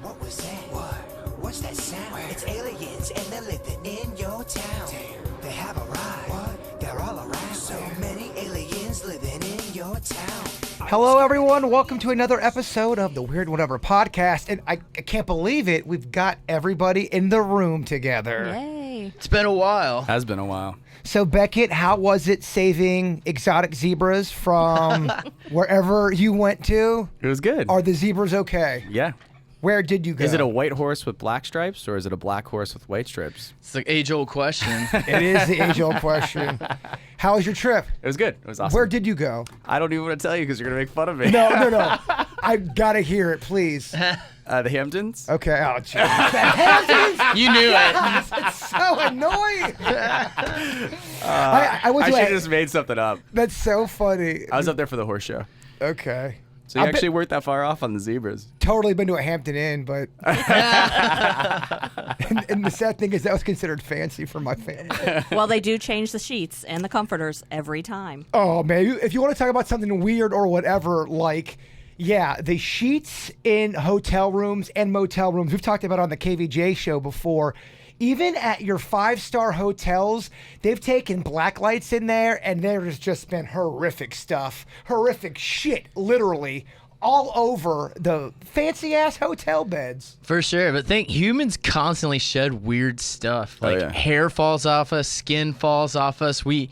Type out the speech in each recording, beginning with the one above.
What was that? What? What's that sound? Where? It's aliens and they're living in your town. Damn. They have arrived. What? They're all around. So many aliens living in your town. Hello, everyone. Welcome to another episode of the Weird Whatever podcast. And I can't believe it. We've got everybody in the room together. Yay. It's been a while. Has been a while. So, Beckett, how was it saving exotic zebras from wherever you went to? It was good. Are the zebras okay? Yeah. Where did you go? Is it a white horse with black stripes or is it a black horse with white stripes? It's the age-old question. It is the age-old question. How was your trip? It was good. It was awesome. Where did you go? I don't even want to tell you because you're going to make fun of me. No. I gotta hear it, please. The Hamptons? Okay. Oh, jeez. The Hamptons? You knew it. It's so annoying. I should have just made something up. That's so funny. I was up there for the horse show. Okay. So you actually weren't that far off on the zebras. Totally been to a Hampton Inn, but and the sad thing is that was considered fancy for my family. Well, they do change the sheets and the comforters every time. Oh man, if you want to talk about something weird or whatever, like the sheets in hotel rooms and motel rooms, we've talked about on the KVJ show before. Even at your 5-star hotels, they've taken black lights in there, and there's just been horrific stuff, horrific shit, literally, all over the fancy-ass hotel beds. For sure, but humans constantly shed weird stuff. Like hair falls off us, skin falls off us, we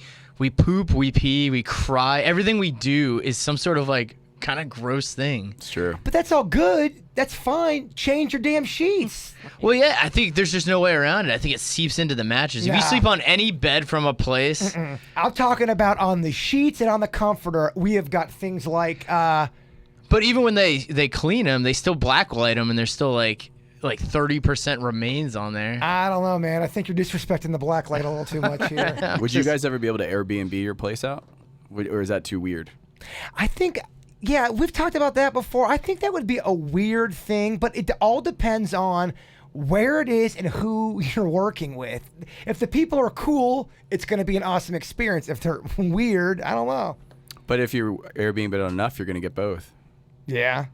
poop, we pee, we cry. Everything we do is some sort of like kind of gross thing. It's true. But that's all good. That's fine. Change your damn sheets. Well, yeah, I think there's just no way around it. I think it seeps into the mattress. If you sleep on any bed from a place. I'm talking about on the sheets and on the comforter. We have got things like. But even when they clean them, they still blacklight them, and there's still like 30% remains on there. I don't know, man. I think you're disrespecting the black light a little too much here. Would you guys ever be able to Airbnb your place out? Or is that too weird? I think. Yeah, we've talked about that before. I think that would be a weird thing, but it all depends on where it is and who you're working with. If the people are cool, it's going to be an awesome experience. If they're weird, I don't know. But if you're Airbnb it enough, you're going to get both. Yeah.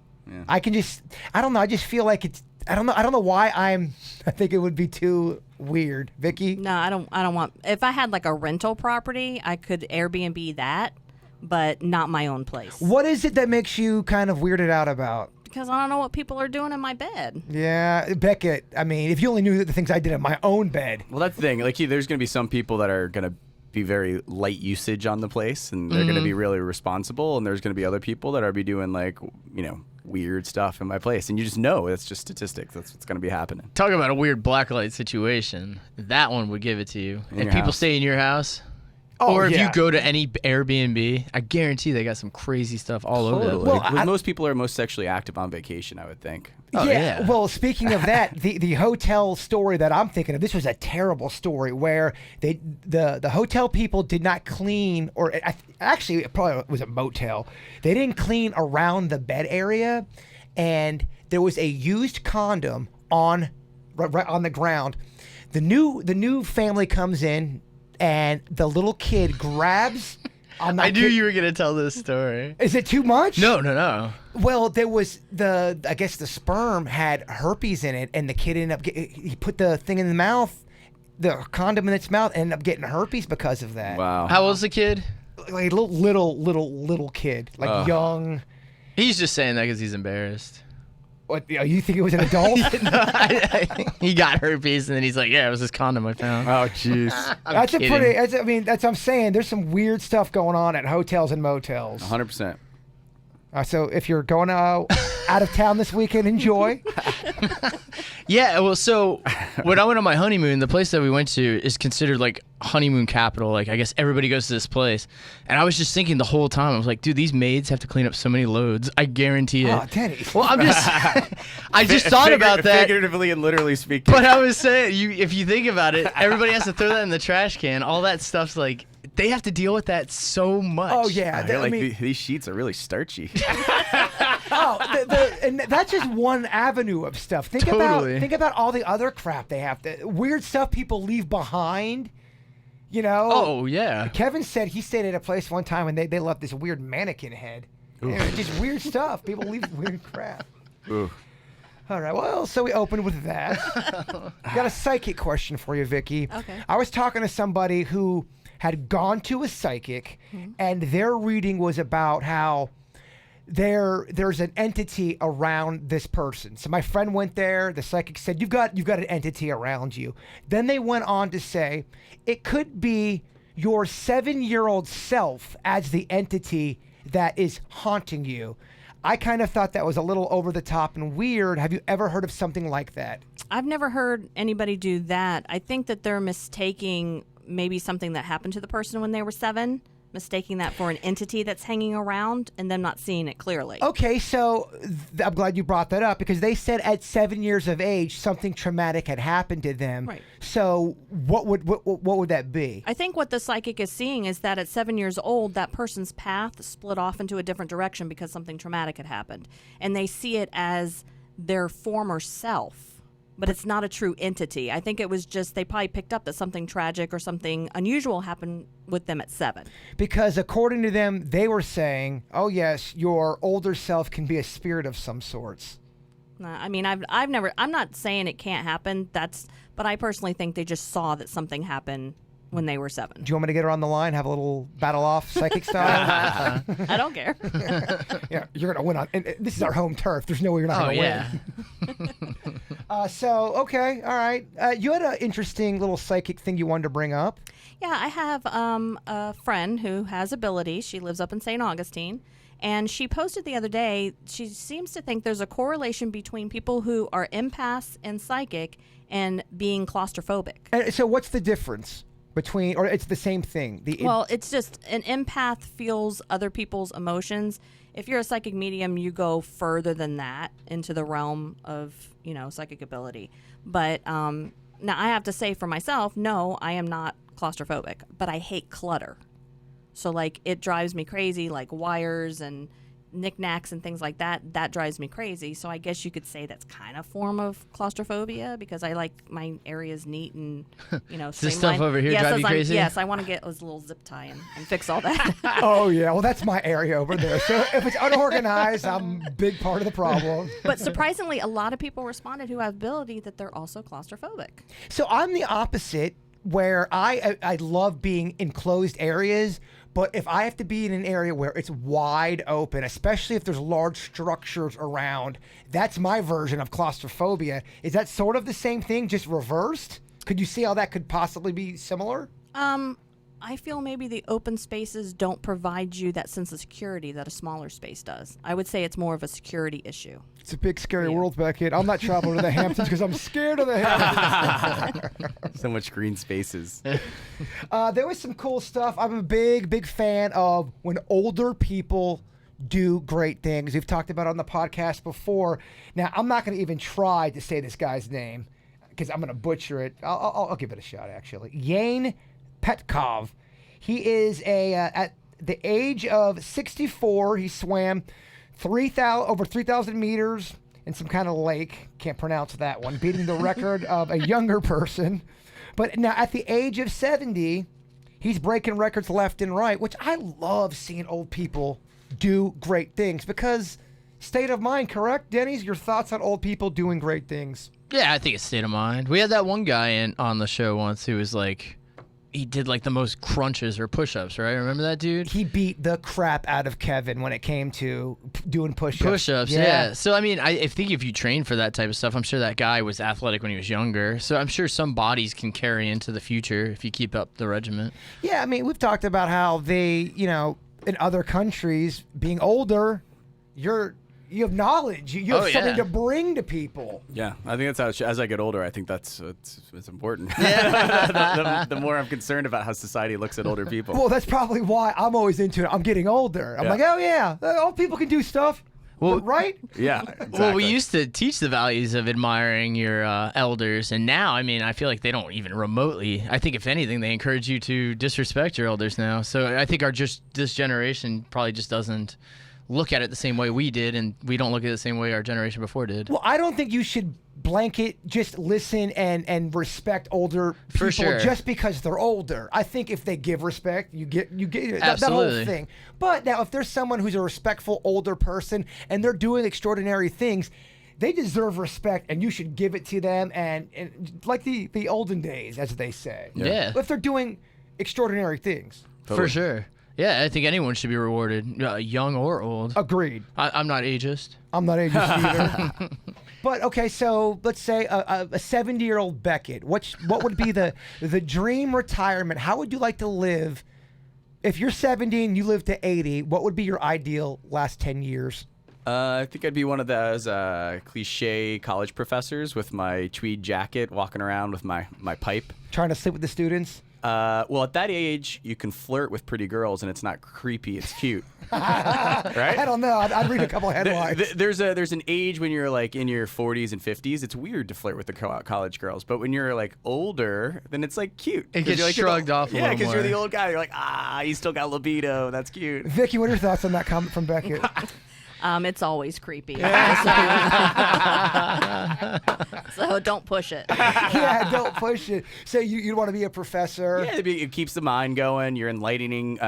I don't know. I just feel like I don't know why I think it would be too weird. Vicky? No, I don't want. If I had like a rental property, I could Airbnb that. But not my own place. What is it that makes you kind of weirded out about? Because I don't know what people are doing in my bed. Yeah, Beckett, I mean, if you only knew the things I did in my own bed. Well, that's the thing. Like, there's going to be some people that are going to be very light usage on the place, and they're going to be really responsible, and there's going to be other people that are be doing, like, weird stuff in my place. And you just know it's just statistics. That's what's going to be happening. Talk about a weird blacklight situation. That one would give it to you. If people stay in your house... Or if you go to any Airbnb, I guarantee they got some crazy stuff all over the place. Well, most people are most sexually active on vacation, I would think. Yeah. Well, speaking of that, the hotel story that I'm thinking of, this was a terrible story where the hotel people did not clean, or actually it probably was a motel. They didn't clean around the bed area, and there was a used condom right on the ground. The new family comes in. And the little kid grabs on that. I knew you were going to tell this story. Is it too much? No. Well, there was I guess the sperm had herpes in it, and the kid ended up he put the thing in the mouth, the condom in its mouth, and ended up getting herpes because of that. Wow. How old's the kid? Like a little kid, like young. He's just saying that because he's embarrassed. What, you think it was an adult? He got herpes, and then he's like, "Yeah, it was this condom I found." Oh, jeez. That's that's what I'm saying. There's some weird stuff going on at hotels and motels. 100%. So if you're going out of town this weekend, enjoy. Yeah, well, so when I went on my honeymoon, the place that we went to is considered like honeymoon capital. Like, I guess everybody goes to this place. And I was just thinking the whole time, I was like, dude, these maids have to clean up so many loads. I guarantee it. Oh, Denny. Well, I just thought about that. Figuratively and literally speaking. But I was saying, if you think about it, everybody has to throw that in the trash can. All that stuff's like, they have to deal with that so much. Oh, yeah. These sheets are really starchy. And that's just one avenue of stuff. Think about all the other crap they have to, weird stuff people leave behind. Oh, yeah. Kevin said he stayed at a place one time and they left this weird mannequin head. Just weird stuff. People leave weird crap. Ooh. All right. Well, so we opened with that. Got a psychic question for you, Vicky. Okay. I was talking to somebody who had gone to a psychic, and their reading was about how there's an entity around this person. So my friend went there. The psychic said, "You've got an entity around you." Then they went on to say, it could be your 7-year-old self as the entity that is haunting you. I kind of thought that was a little over the top and weird. Have you ever heard of something like that? I've never heard anybody do that. I think that they're mistaking maybe something that happened to the person when they were 7, mistaking that for an entity that's hanging around and them not seeing it clearly. Okay, so I'm glad you brought that up because they said at 7 years of age something traumatic had happened to them. Right. So what would that be? I think what the psychic is seeing is that at 7 years old, that person's path split off into a different direction because something traumatic had happened. And they see it as their former self. But it's not a true entity. I think it was just they probably picked up that something tragic or something unusual happened with them at 7. Because according to them, they were saying, "Oh yes, your older self can be a spirit of some sorts." I mean, I've never. I'm not saying it can't happen. But I personally think they just saw that something happened when they were 7. Do you want me to get her on the line, have a little battle off, psychic style? I don't care. Yeah, you're gonna win on. And this is our home turf. There's no way you're not gonna win. So okay, all right. You had an interesting little psychic thing you wanted to bring up. Yeah, I have a friend who has abilities. She lives up in St. Augustine. And she posted the other day, she seems to think there's a correlation between people who are empaths and psychic and being claustrophobic. And so what's the difference between, or it's the same thing? Well, it's just an empath feels other people's emotions. If you're a psychic medium, you go further than that into the realm of, psychic ability. But now I have to say for myself, no, I am not claustrophobic, but I hate clutter. So, it drives me crazy, like wires and knickknacks and things like that. That drives me crazy. So I guess you could say that's kind of a form of claustrophobia because I like my areas neat and, Does this stuff over here drive you crazy? Yes, I want to get a little zip tie and fix all that. Oh, yeah. Well, that's my area over there. So if it's unorganized, I'm a big part of the problem. But surprisingly, a lot of people responded who have ability that they're also claustrophobic. So I'm the opposite where I love being in closed areas. But if I have to be in an area where it's wide open, especially if there's large structures around, that's my version of claustrophobia. Is that sort of the same thing, just reversed? Could you see how that could possibly be similar? I feel maybe the open spaces don't provide you that sense of security that a smaller space does. I would say it's more of a security issue. It's a big, scary world back here. I'm not traveling to the Hamptons because I'm scared of the Hamptons. So much green spaces. There was some cool stuff. I'm a big fan of when older people do great things. We've talked about it on the podcast before. Now, I'm not going to even try to say this guy's name because I'm going to butcher it. I'll give it a shot, actually. Yane Petkov. He is at the age of 64, he swam over 3,000 meters in some kind of lake. Can't pronounce that one. Beating the record of a younger person. But now at the age of 70, he's breaking records left and right, which I love seeing old people do great things because state of mind, correct? Denny's, your thoughts on old people doing great things? Yeah, I think it's state of mind. We had that one guy on the show once who was he did the most crunches or push-ups, right? Remember that dude? He beat the crap out of Kevin when it came to doing push-ups. Push-ups, yeah. So, I mean, I think if you train for that type of stuff, I'm sure that guy was athletic when he was younger. So I'm sure some bodies can carry into the future if you keep up the regimen. Yeah, I mean, we've talked about how they, in other countries, being older, you have knowledge. You have something to bring to people. Yeah, I think that's how. As I get older, I think it's important. Yeah. the more I'm concerned about how society looks at older people. Well, that's probably why I'm always into it. I'm getting older. I'm like, oh yeah, old people can do stuff. Well, right? Yeah. Exactly. Well, we used to teach the values of admiring your elders, and now, I mean, I feel like they don't even remotely. I think if anything, they encourage you to disrespect your elders now. So I think this generation probably just doesn't look at it the same way we did, and we don't look at it the same way our generation before did. Well, I don't think you should blanket just listen and respect older people For sure. just because they're older. I think if they give respect, you get that whole Absolutely. thing. But now if there's someone who's a respectful older person and they're doing extraordinary things, they deserve respect, and you should give it to them. And like the olden days, as they say. Yeah. If they're doing extraordinary things. For sure. Yeah, I think anyone should be rewarded, young or old. Agreed. I'm not ageist. I'm not ageist either. But okay, so let's say a 70-year-old Beckett. What would be the dream retirement? How would you like to live if you're 70 and you live to 80? What would be your ideal last 10 years? I think I'd be one of those cliche college professors with my tweed jacket, walking around with my pipe. Trying to sleep with the students? Well, at that age, you can flirt with pretty girls, and it's not creepy. It's cute, right? I don't know. I'd read a couple headlines. There's an age when you're like in your 40s and 50s. It's weird to flirt with the college girls, but when you're like older, then it's like cute. It gets shrugged off a little Yeah, because you're more. the old guy. You're like, you still got libido. That's cute. Vicky, what are your thoughts on that comment from Beckett? It's always creepy. So don't push it. Yeah, don't push it. So you want to be a professor? Yeah, it keeps the mind going. You're enlightening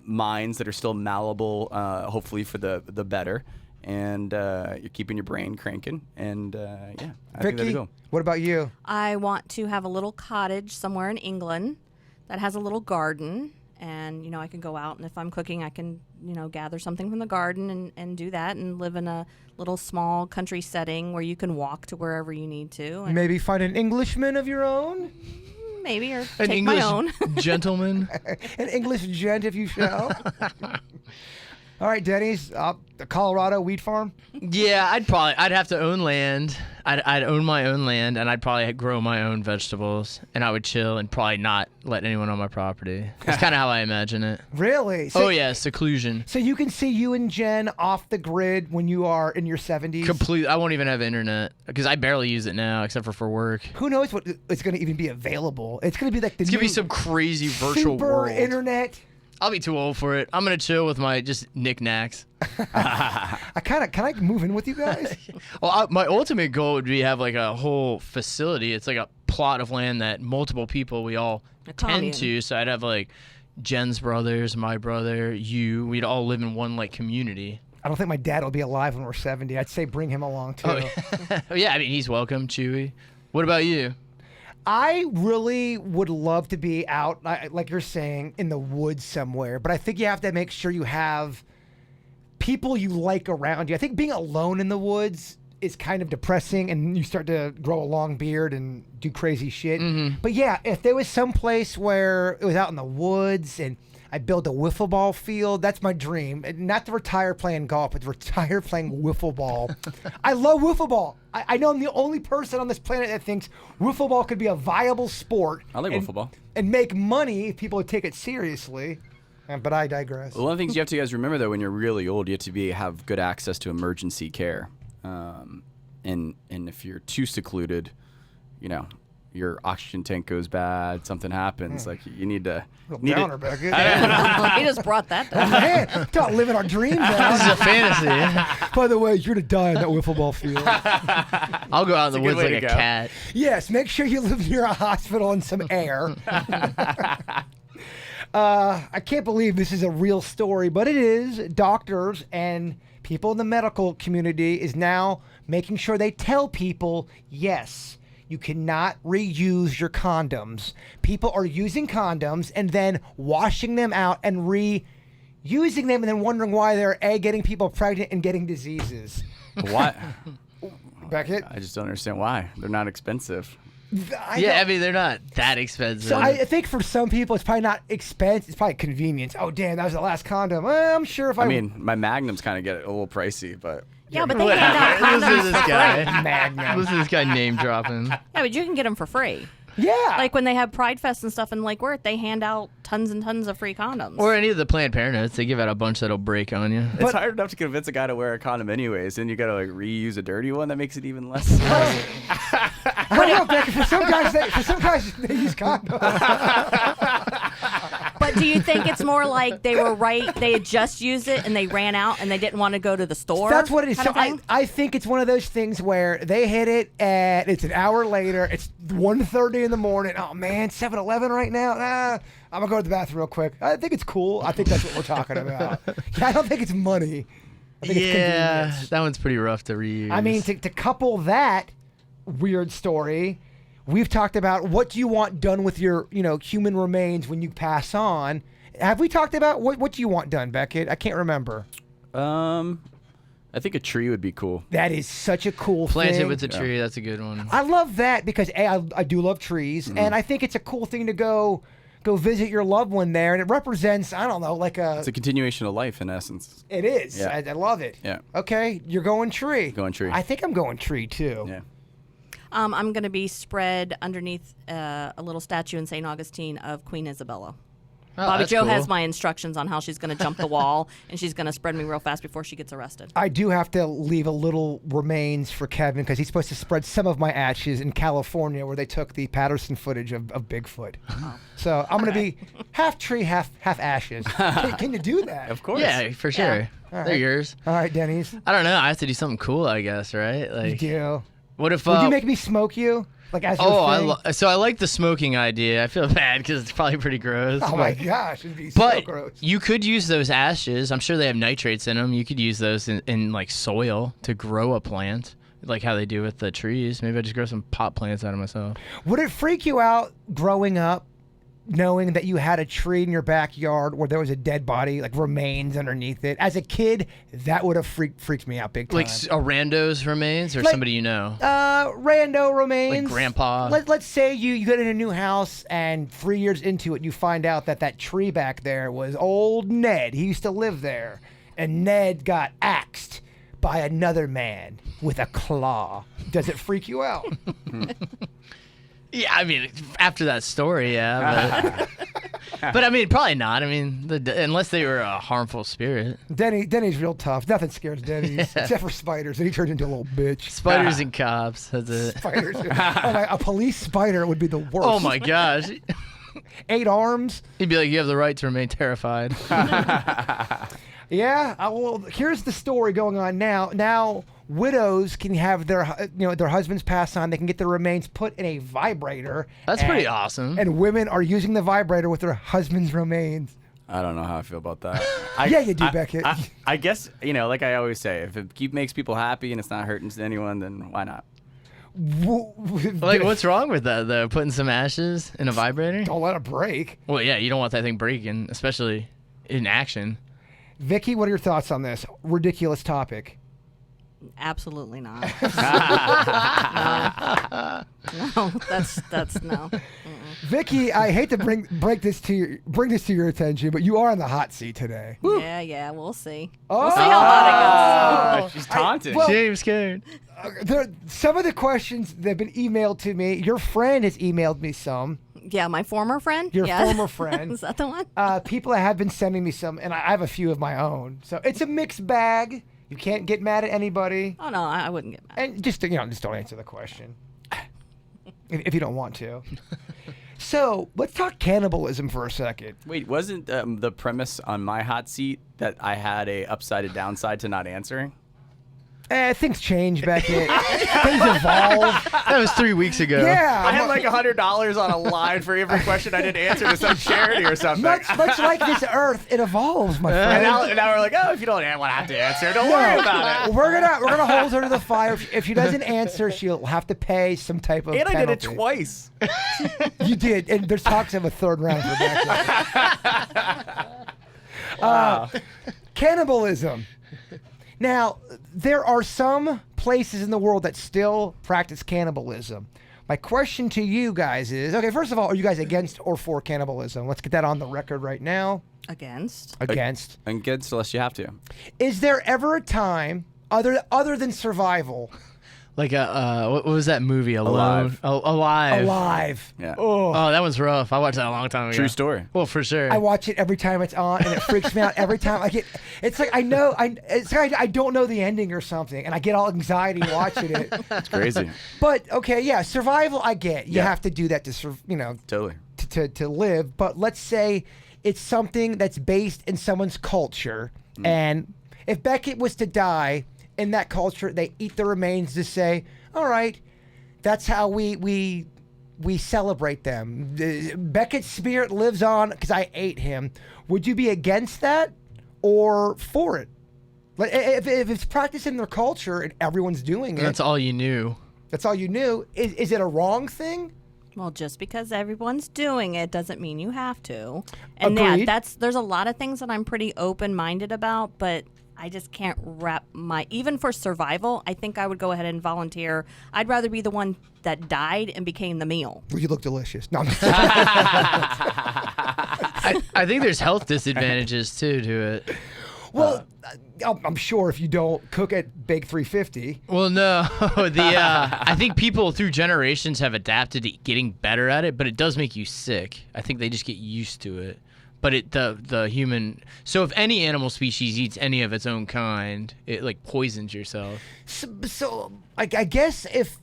minds that are still malleable, hopefully for the better. And you're keeping your brain cranking. And I think that'd Vicky, go. what about you? I want to have a little cottage somewhere in England that has a little garden. And, I can go out, and if I'm cooking, I can, gather something from the garden and do that and live in a little small country setting where you can walk to wherever you need to. And Maybe find an Englishman of your own? maybe, or An take English my own. gentleman. An English gent, if you shall. All right, Denny's, the Colorado wheat farm. Yeah, I'd have to own land. I'd own my own land, and I'd probably grow my own vegetables, and I would chill and probably not let anyone on my property. That's kind of how I imagine it. Really? Oh yeah, seclusion. So you can see you and Jen off the grid when you are in your 70s? Complete. I won't even have internet because I barely use it now, except for work. Who knows what it's going to even be available? It's going to be like the It's gonna be new some crazy virtual super world. internet. I'll be too old for it. I'm gonna chill with my just knickknacks. Can I move in with you guys? Well, my ultimate goal would be have like a whole facility. It's like a plot of land that multiple people we all commune. tend to. So I'd have like Jen's brothers, my brother, you. We'd all live in one like community. I don't think my dad will be alive when we're 70. I'd say bring him along too. Oh yeah, I mean he's welcome, Chewy. What about you? I really would love to be out, like you're saying, in the woods somewhere. But I think you have to make sure you have people you like around you. I think being alone in the woods is kind of depressing, and you start to grow a long beard and do crazy shit. Mm-hmm. But yeah, if there was some place where it was out in the woods and I build a wiffle ball field, that's my dream. And not to retire playing golf, but to retire playing wiffle ball. I love wiffle ball. I know I'm the only person on this planet that thinks wiffle ball could be a viable sport. I like wiffle ball. And make money if people would take it seriously. But I digress. Well, one of the things you have to guys remember, though, when you're really old, you have to have good access to emergency care. And if you're too secluded, your oxygen tank goes bad, something happens. Like you need to. Downer, Beckett. He just brought that down. Man, don't living our dreams This is out. a fantasy. By the way, you're to die in that wiffle ball field. I'll go out in the That's a woods good way like to a go. cat. Yes, make sure you live near a hospital and some air. I can't believe this is a real story, but it is. Doctors and people in the medical community is now making sure they tell people, yes, you cannot reuse your condoms. People are using condoms and then washing them out and reusing them and then wondering why they're getting people pregnant and getting diseases. Why? Beckett? I just don't understand why. They're not expensive. I mean they're not that expensive. So I think for some people it's probably not expense. It's probably convenience. Oh damn, that was the last condom. I'm sure if I mean, my magnums kind of get a little pricey, but Yeah, but they hand out Listen to condoms this for guy. free. Magnum. Listen to this guy name dropping. Yeah, but you can get them for free. Yeah. Like when they have Pride Fest and stuff in Lake Worth, they hand out tons and tons of free condoms. Or any of the Planned Parenthoods, they give out a bunch that'll break on you. it's hard enough to convince a guy to wear a condom anyways, and you got to like reuse a dirty one. That makes it even less. I don't know, Becky. For some guys, they use condoms. But do you think it's more like they were they had just used it and they ran out and they didn't want to go to the store? That's what it is. kind So of thing? I think it's one of those things where they hit it and it's an hour later. It's 1:30 in the morning. Oh man, 7-Eleven right now. I'm gonna go to the bathroom real quick. I think it's cool. I think that's what we're talking about. Yeah, I don't think it's money. I think it's convenience. that one's pretty rough to reuse. I mean, to couple that weird story, we've talked about what do you want done with your, human remains when you pass on. Have we talked about what do you want done, Beckett? I can't remember. I think a tree would be cool. That is such a cool Plant thing. it with a tree. That's a good one. I love that because I do love trees, and I think it's a cool thing to go visit your loved one there, and it represents, I don't know, like It's a continuation of life in essence. It is. Yeah. I love it. Yeah. Okay, you're going tree. Going tree. I think I'm going tree too. Yeah. I'm going to be spread underneath a little statue in St. Augustine of Queen Isabella. Oh, Bobby that's Joe cool. has my instructions on how she's going to jump the wall, and she's going to spread me real fast before she gets arrested. I do have to leave a little remains for Kevin because he's supposed to spread some of my ashes in California where they took the Patterson footage of Bigfoot. So I'm going to be half tree, half ashes. Can you do that? Of course. Yeah, for sure. Yeah. All They're right. yours. All right, Denny's. I don't know. I have to do something cool, I guess, right? You Like, do. what if? Would you make me smoke you? Like as your thing? So I like the smoking idea. I feel bad because it's probably pretty gross. Oh but, my gosh, it'd be so But gross. you could use those ashes. I'm sure they have nitrates in them. You could use those in like soil to grow a plant, like how they do with the trees. Maybe I just grow some pot plants out of myself. Would it freak you out growing up knowing that you had a tree in your backyard where there was a dead body, like remains underneath it? As a kid, that would have freaked me out big time. Like a rando's remains or Like- somebody you know. Rando remains. Like grandpa. Let's say you get in a new house and 3 years into it, you find out that tree back there was old Ned. He used to live there. And Ned got axed by another man with a claw. Does it freak you out? Yeah, I mean, after that story, yeah. But I mean, probably not. I mean, unless they were a harmful spirit. Denny's real tough. Nothing scares Denny's except for spiders, and he turns into a little bitch. Spiders and cops. That's it. Spiders. A police spider would be the worst. Oh my gosh. 8 arms. He'd be like, you have the right to remain terrified. Yeah. Well, here's the story going on now. Now, widows can have their husbands pass on. They can get their remains put in a vibrator. That's pretty awesome. And women are using the vibrator with their husband's remains. I don't know how I feel about that. Yeah, you do, Beckett. I guess, like I always say, if it makes people happy and it's not hurting anyone, then why not? Like, what's wrong with that, though? Putting some ashes in a vibrator? Don't let it break. Well, yeah, you don't want that thing breaking, especially in action. Vicky, what are your thoughts on this ridiculous topic? Absolutely not. No, that's no. Vicky, I hate to bring this to your attention, but you are on the hot seat today. Yeah, we'll see. Oh. We'll see how hot it goes. She's taunted. well- She ain't scared. Some of the questions that have been emailed to me, your friend has emailed me some. Yeah, my former friend. Your Yeah. former friend. Is that the one? People have been sending me some, and I have a few of my own. So it's a mixed bag. You can't get mad at anybody. Oh no, I wouldn't get mad. And just don't answer the question if you don't want to. So let's talk cannibalism for a second. Wait, wasn't the premise on my hot seat that I had a upside and downside to not answering? Things change, Beckett. Things evolve. That was 3 weeks ago. Yeah. I had like $100 on a line for every question I didn't answer to some charity or something. much like this earth, it evolves, my friend. And now we're like, oh, if you don't have to answer, don't worry about it. We're gonna hold her to the fire. If she doesn't answer, she'll have to pay some type of And I did it penalty. twice. You did, and there's talks of a third round for Beckett. Cannibalism. Now, there are some places in the world that still practice cannibalism. My question to you guys is, okay, first of all, are you guys against or for cannibalism? Let's get that on the record right now. Against. Against. Against unless you have to. Is there ever a time, other than survival, Like what was that movie? Alone. Alive. alive? Yeah. Oh, Oh, that one's rough. I watched that a long time ago. True story. Well, for sure. I watch it every time it's on, and it freaks me out every time. It's like I don't know the ending or something, and I get all anxiety watching it. It's crazy. But okay, yeah, survival. I get you Yeah. have to do that to Totally. to live. But let's say it's something that's based in someone's culture, and if Beckett was to die in that culture, they eat the remains to say, all right, that's how we celebrate them. Beckett's spirit lives on because I ate him. Would you be against that or for it? Like, if it's practiced in their culture and everyone's doing it, That's all you knew. that's all you knew. Is it a wrong thing? Well, just because everyone's doing it doesn't mean you have to. And Agreed. there's a lot of things that I'm pretty open-minded about, but I just can't wrap even for survival, I think I would go ahead and volunteer. I'd rather be the one that died and became the meal. Well, you look delicious. No, I'm just I think there's health disadvantages too to it. well, I'm sure if you don't cook at Bake 350. Well, no, I think people through generations have adapted to getting better at it, but it does make you sick. I think they just get used to it. But the human. So if any animal species eats any of its own kind, it like poisons yourself. So I guess if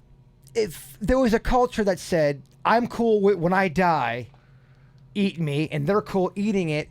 there was a culture that said, I'm cool with when I die, eat me, and they're cool eating it.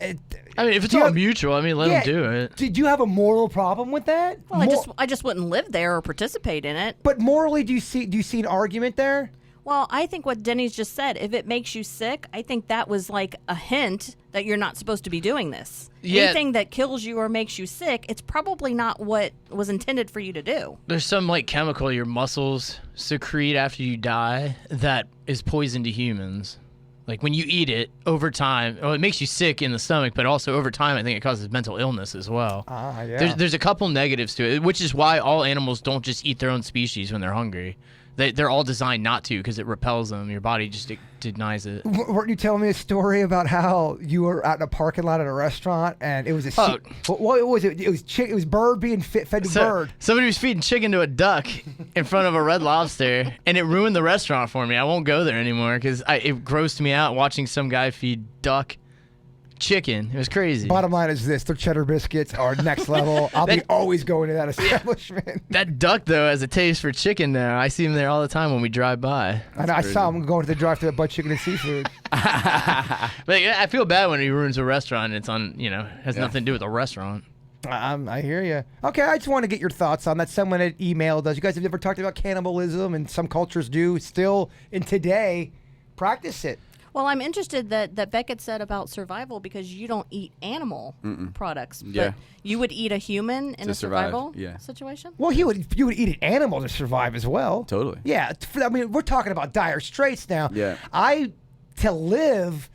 I mean, if it's all mutual, I mean, let them do it. Did you have a moral problem with that? Well, I just wouldn't live there or participate in it. But morally, do you see an argument there? Well, I think what Denny's just said, if it makes you sick, I think that was like a hint that you're not supposed to be doing this. Yeah. Anything that kills you or makes you sick, it's probably not what was intended for you to do. There's some like chemical your muscles secrete after you die that is poison to humans. Like when you eat it over time, it makes you sick in the stomach, but also over time, I think it causes mental illness as well. Yeah. There's a couple negatives to it, which is why all animals don't just eat their own species when they're hungry. They're all designed not to because it repels them. Your body just denies it. Weren't you telling me a story about how you were out in a parking lot at a restaurant and it was what was it? It was bird being fed to bird. Somebody was feeding chicken to a duck in front of a Red Lobster, and it ruined the restaurant for me. I won't go there anymore because it grossed me out watching some guy feed duck chicken. It was crazy. Bottom line is this: their cheddar biscuits are next level. I'll be always going to that establishment. That duck, though, has a taste for chicken now. I see him there all the time when we drive by. And I saw him going to the drive-thru butt chicken and seafood. But I feel bad when he ruins a restaurant and it's on, has nothing to do with the restaurant. I hear you. Okay, I just want to get your thoughts on that. Someone had emailed us. You guys have never talked about cannibalism, and some cultures do still, and today, practice it. Well, I'm interested that Beckett said about survival because you don't eat animal products. Yeah. But you would eat a human in To a survive, survival yeah. situation? Well, you would eat an animal to survive as well. Totally. Yeah, I mean, we're talking about dire straits now. Yeah. To live,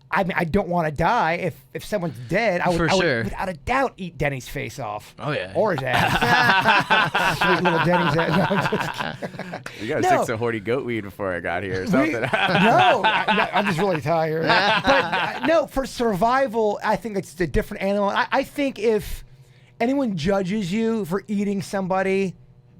I mean, I don't want to die. If someone's dead, I would without a doubt eat Denny's face off. Oh, yeah. Or his ass. Sweet little Denny's ass. No, I'm just kidding. You gotta No. take some horty goat weed before I got here or something. I'm just really tired. But no, for survival, I think it's a different animal. I think if anyone judges you for eating somebody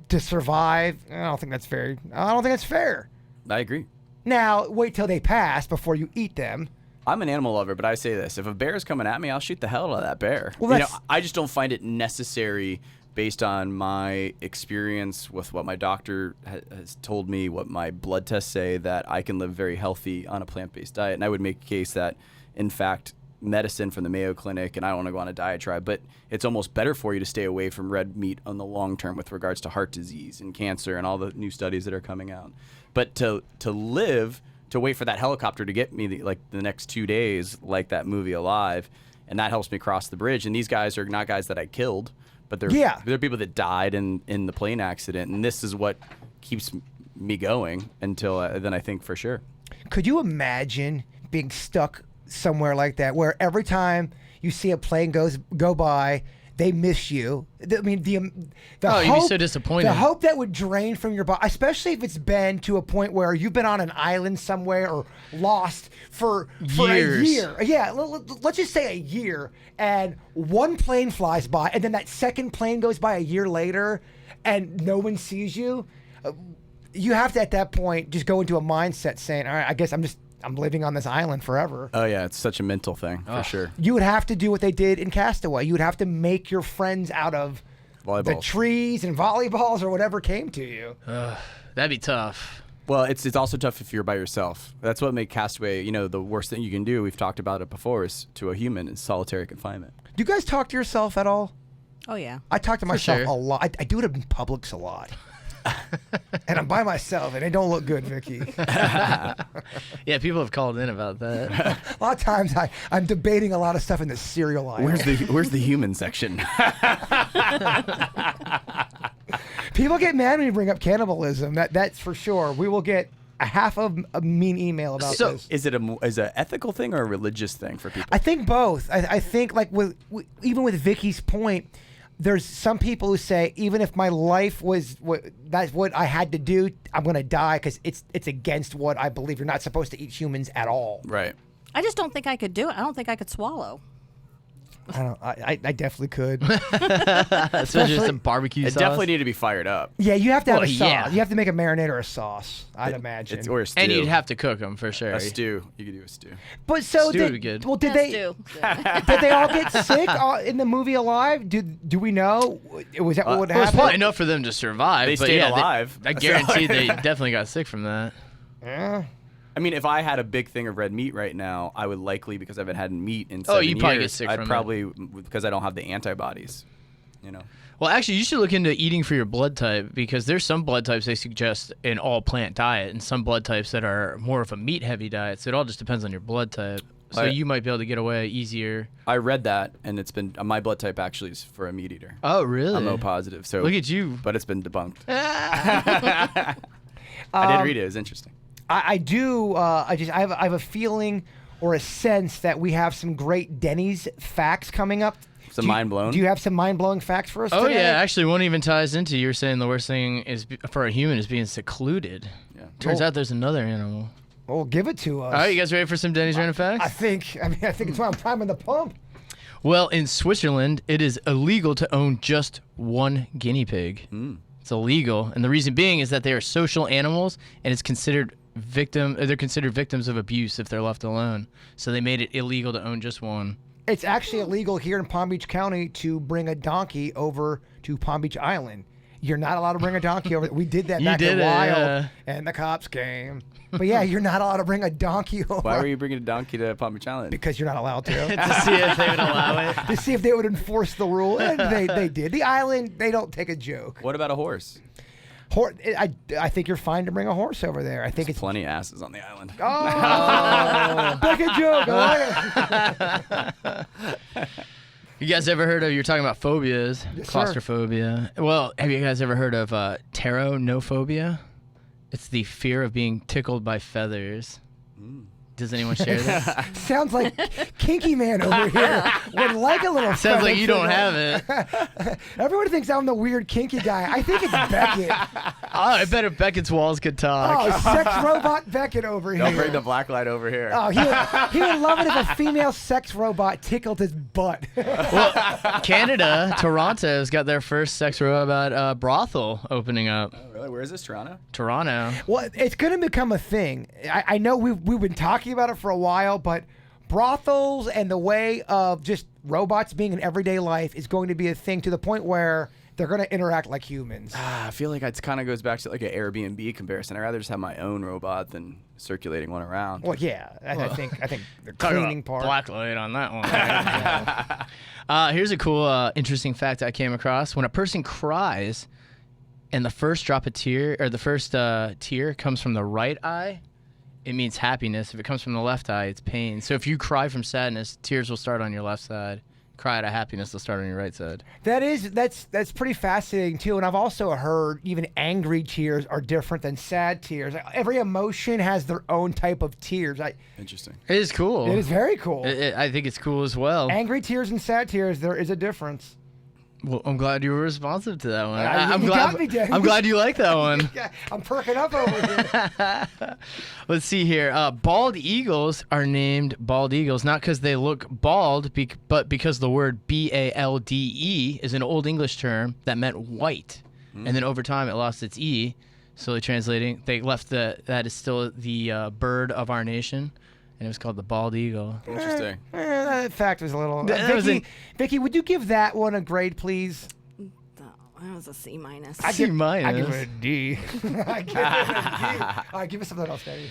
to survive, I don't think that's fair. I agree. Now, wait till they pass before you eat them. I'm an animal lover, but I say this: if a bear is coming at me, I'll shoot the hell out of that bear. Well, I just don't find it necessary, based on my experience with what my doctor has told me, what my blood tests say, that I can live very healthy on a plant-based diet. And I would make a case that, in fact, medicine from the Mayo Clinic, and I don't want to go on a diatribe, but it's almost better for you to stay away from red meat on the long term with regards to heart disease and cancer and all the new studies that are coming out. But to wait for that helicopter to get me the next 2 days, like that movie Alive, and that helps me cross the bridge. And these guys are not guys that I killed, but they're people that died in the plane accident, and this is what keeps me going until then. I think for sure. Could you imagine being stuck somewhere like that, where every time you see a plane go by, they miss you? I mean, the hope, you'd be so disappointed. The hope that would drain from your body, especially if it's been to a point where you've been on an island somewhere or lost for Years. a year. Yeah, let's just say a year, and one plane flies by, and then that second plane goes by a year later, and no one sees you. You have to, at that point, just go into a mindset saying, all right, I guess I'm living on this island forever. Oh yeah, it's such a mental thing for sure. You would have to do what they did in Castaway. You would have to make your friends out of the Volleyballs. trees and volleyballs or whatever came to you. That'd be tough. Well, it's also tough if you're by yourself. That's what makes Castaway, the worst thing you can do, we've talked about it before, is to a human is solitary confinement. Do you guys talk to yourself at all? Oh, yeah. I talk to myself sure. a lot. I do it in Publix a lot. And I'm by myself, and it don't look good, Vicky. Yeah, people have called in about that. A lot of times I'm debating a lot of stuff in the cereal aisle. Where's the human section? People get mad when you bring up cannibalism. That's for sure. We will get a half of a mean email about this. Is it an ethical thing or a religious thing for people? I think both. I think like even with Vicky's point, there's some people who say even if my life was that's what I had to do, I'm gonna die because it's against what I believe. You're not supposed to eat humans at all. Right. I just don't think I could do it. I don't think I could swallow. I definitely could. Especially some barbecue It sauce. definitely need to be fired up. Yeah, you have to have a sauce. yeah. You have to make a marinade or a sauce. I'd imagine. Or a stew. And you'd have to cook them for sure. a stew. You could do a stew. But so Stew they, would be good. well, did Yes, they do. did they all get sick in the movie Alive? Do we know? Was that what Well, it's happened? probably enough for them to survive. They but stayed yeah, alive. I guarantee they definitely got sick from that. Yeah. I mean, if I had a big thing of red meat right now, I would likely, because I haven't had meat in 7 you'd probably get years, sick I'd from it. probably, because I don't have the antibodies, you know. Well, actually, you should look into eating for your blood type because there's some blood types they suggest an all-plant diet and some blood types that are more of a meat-heavy diet. So it all just depends on your blood type. So you might be able to get away easier. I read that, and it's been, my blood type actually is for a meat eater. Oh, really? I'm O positive. So Look at you. But it's been debunked. I did read it. It was interesting. I do. I have a feeling or a sense that we have some great Denny's facts coming up. Some mind blown. Do you have some mind blowing facts for us? Oh, today? yeah. Actually, one even ties into you were saying the worst thing is for a human is being secluded. Yeah. Turns Oh. out there's another animal. Well, give it to us. All right, you guys ready for some Denny's random facts? I think it's why I'm priming the pump. Well, in Switzerland, it is illegal to own just one guinea pig. It's illegal, and the reason being is that they are social animals, and it's considered they're considered victims of abuse if they're left alone. So they made it illegal to own just one. It's actually illegal here in Palm Beach County to bring a donkey over to Palm Beach Island. You're not allowed to bring a donkey over. We did that You back did in it, Wild, yeah. and the cops came. But yeah, you're not allowed to bring a donkey over. Why were you bringing a donkey to Palm Beach Island? Because you're not allowed to. To see if they would allow it. To see if they would enforce the rule, and they did. The island, they don't take a joke. What about a horse? I think you're fine to bring a horse over there. I think There's it's plenty of asses on the island. oh, big a joke. I like it. You guys ever heard of, you're talking about phobias, Yes, sir. claustrophobia. Well, have you guys ever heard of pteronophobia? It's the fear of being tickled by feathers. Does anyone share this? Sounds like Kinky Man over here would like a little. Sounds like feather you don't tickle. have it. Everyone thinks I'm the weird kinky guy. I think it's Beckett. Oh, I bet if Beckett's walls could talk. Oh, sex robot Beckett over here. Don't bring the black light over here. Oh, he would love it if a female sex robot tickled his butt. Well, Canada, Toronto's got their first sex robot brothel opening up. Oh, really? Where is this, Toronto? Toronto. Well, it's going to become a thing. I know we've been talking about it for a while, but brothels and the way of just robots being in everyday life is going to be a thing to the point where they're going to interact like humans. I feel like it kind of goes back to like an Airbnb comparison. I'd rather just have my own robot than circulating one around. Well, yeah, I think the Talk cleaning about part. black light on that one. Here's a cool, interesting fact I came across. When a person cries, and the first drop of tear, or the first tear comes from the right eye, it means happiness. If it comes from the left eye, it's pain. So if you cry from sadness, tears will start on your left side. Cry out of happiness, they'll start on your right side. That's pretty fascinating too. And I've also heard even angry tears are different than sad tears. Every emotion has their own type of tears. Interesting. It is cool. It is very cool. I think it's cool as well. Angry tears and sad tears, there is a difference. Well, I'm glad you were responsive to that one. You got me, Dennis. I'm glad you like that one. Yeah, I'm perking up over here. Let's see here. Bald eagles are named bald eagles not because they look bald, but because the word B-A-L-D-E is an Old English term that meant white. And then over time it lost its E, slowly translating. They left that is still the bird of our nation, and it was called the bald eagle. Interesting. That fact was a little. That was Vicky, would you give that one a grade, please? That was a C minus. C minus. I give it a D. I give it a D. All right, give us something else, Daddy.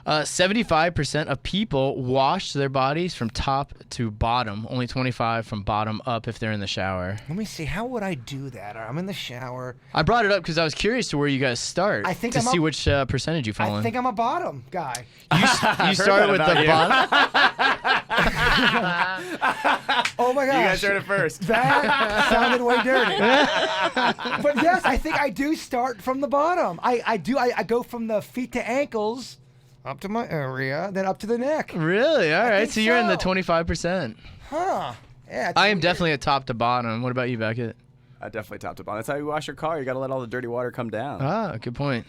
75% of people wash their bodies from top to bottom. Only 25 from bottom up if they're in the shower. Let me see. How would I do that? I'm in the shower. I brought it up because I was curious to where you guys start. I think to I'm see up- which percentage you fall I in. think I'm a bottom guy. You started with the bottom. Oh my gosh. You guys heard it first. That sounded way dirty. But yes, I think I do start from the bottom. I do. I go from the feet to ankles, up to my area, then up to the neck. Really? All right. think So you're in the so. 25%. Huh. Yeah. it's I am weird. definitely a top to bottom. What about you, Beckett? Definitely top to bottom. That's how you wash your car. You got to let all the dirty water come down. Ah, good point.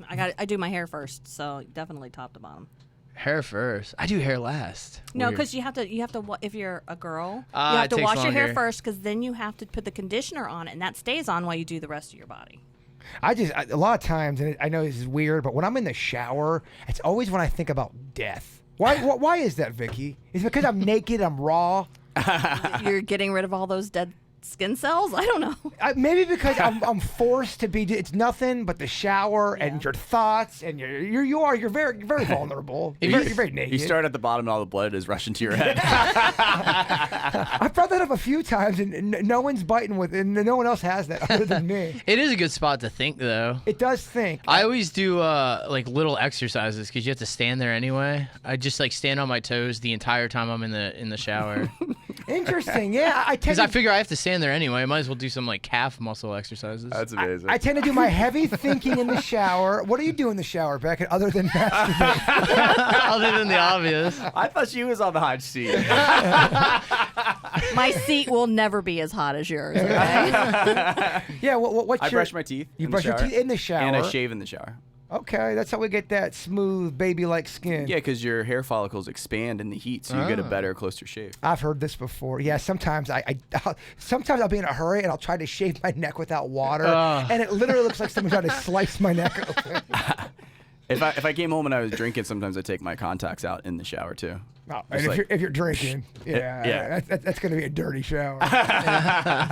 I do my hair first, so definitely top to bottom. Hair first. I do hair last. No, Weird. because you have to if you're a girl, Ah, you have it to takes wash your hair longer. first, because then you have to put the conditioner on it, and that stays on while you do the rest of your body. A lot of times, and I know this is weird, but when I'm in the shower, it's always when I think about death. Why is that, Vicky? Is it because I'm naked, I'm raw? You're getting rid of all those dead skin cells? I don't know. Maybe because I'm forced to be. It's nothing but the shower and your thoughts, and you're very vulnerable. You're very naked. You start at the bottom and all the blood is rushing to your head. I've brought that up a few times, and no one's biting with it, and no one else has that other than me. It is a good spot to think, though. It does think. I always do like little exercises because you have to stand there anyway. I just like stand on my toes the entire time I'm in the shower Interesting. Yeah, I tend because to. I figure I have to stand there anyway. I might as well do some like calf muscle exercises. That's amazing. I tend to do my heavy thinking in the shower. What do you do in the shower, Beckett, other than masturbate? Other than the obvious. I thought she was on the hot seat. My seat will never be as hot as yours. Okay? Yeah, what's I your... brush my teeth. You in brush the your shower, teeth in the shower. and I shave in the shower. Okay, that's how we get that smooth, baby-like skin. Yeah, because your hair follicles expand in the heat, so you get a better, closer shave. I've heard this before. Yeah, sometimes sometimes I'll be in a hurry and I'll try to shave my neck without water, and it literally looks like someone's trying to slice my neck open. If I came home and I was drinking, sometimes I take my contacts out in the shower too. Oh, Just and like- if you're drinking, yeah. that's going to be a dirty shower.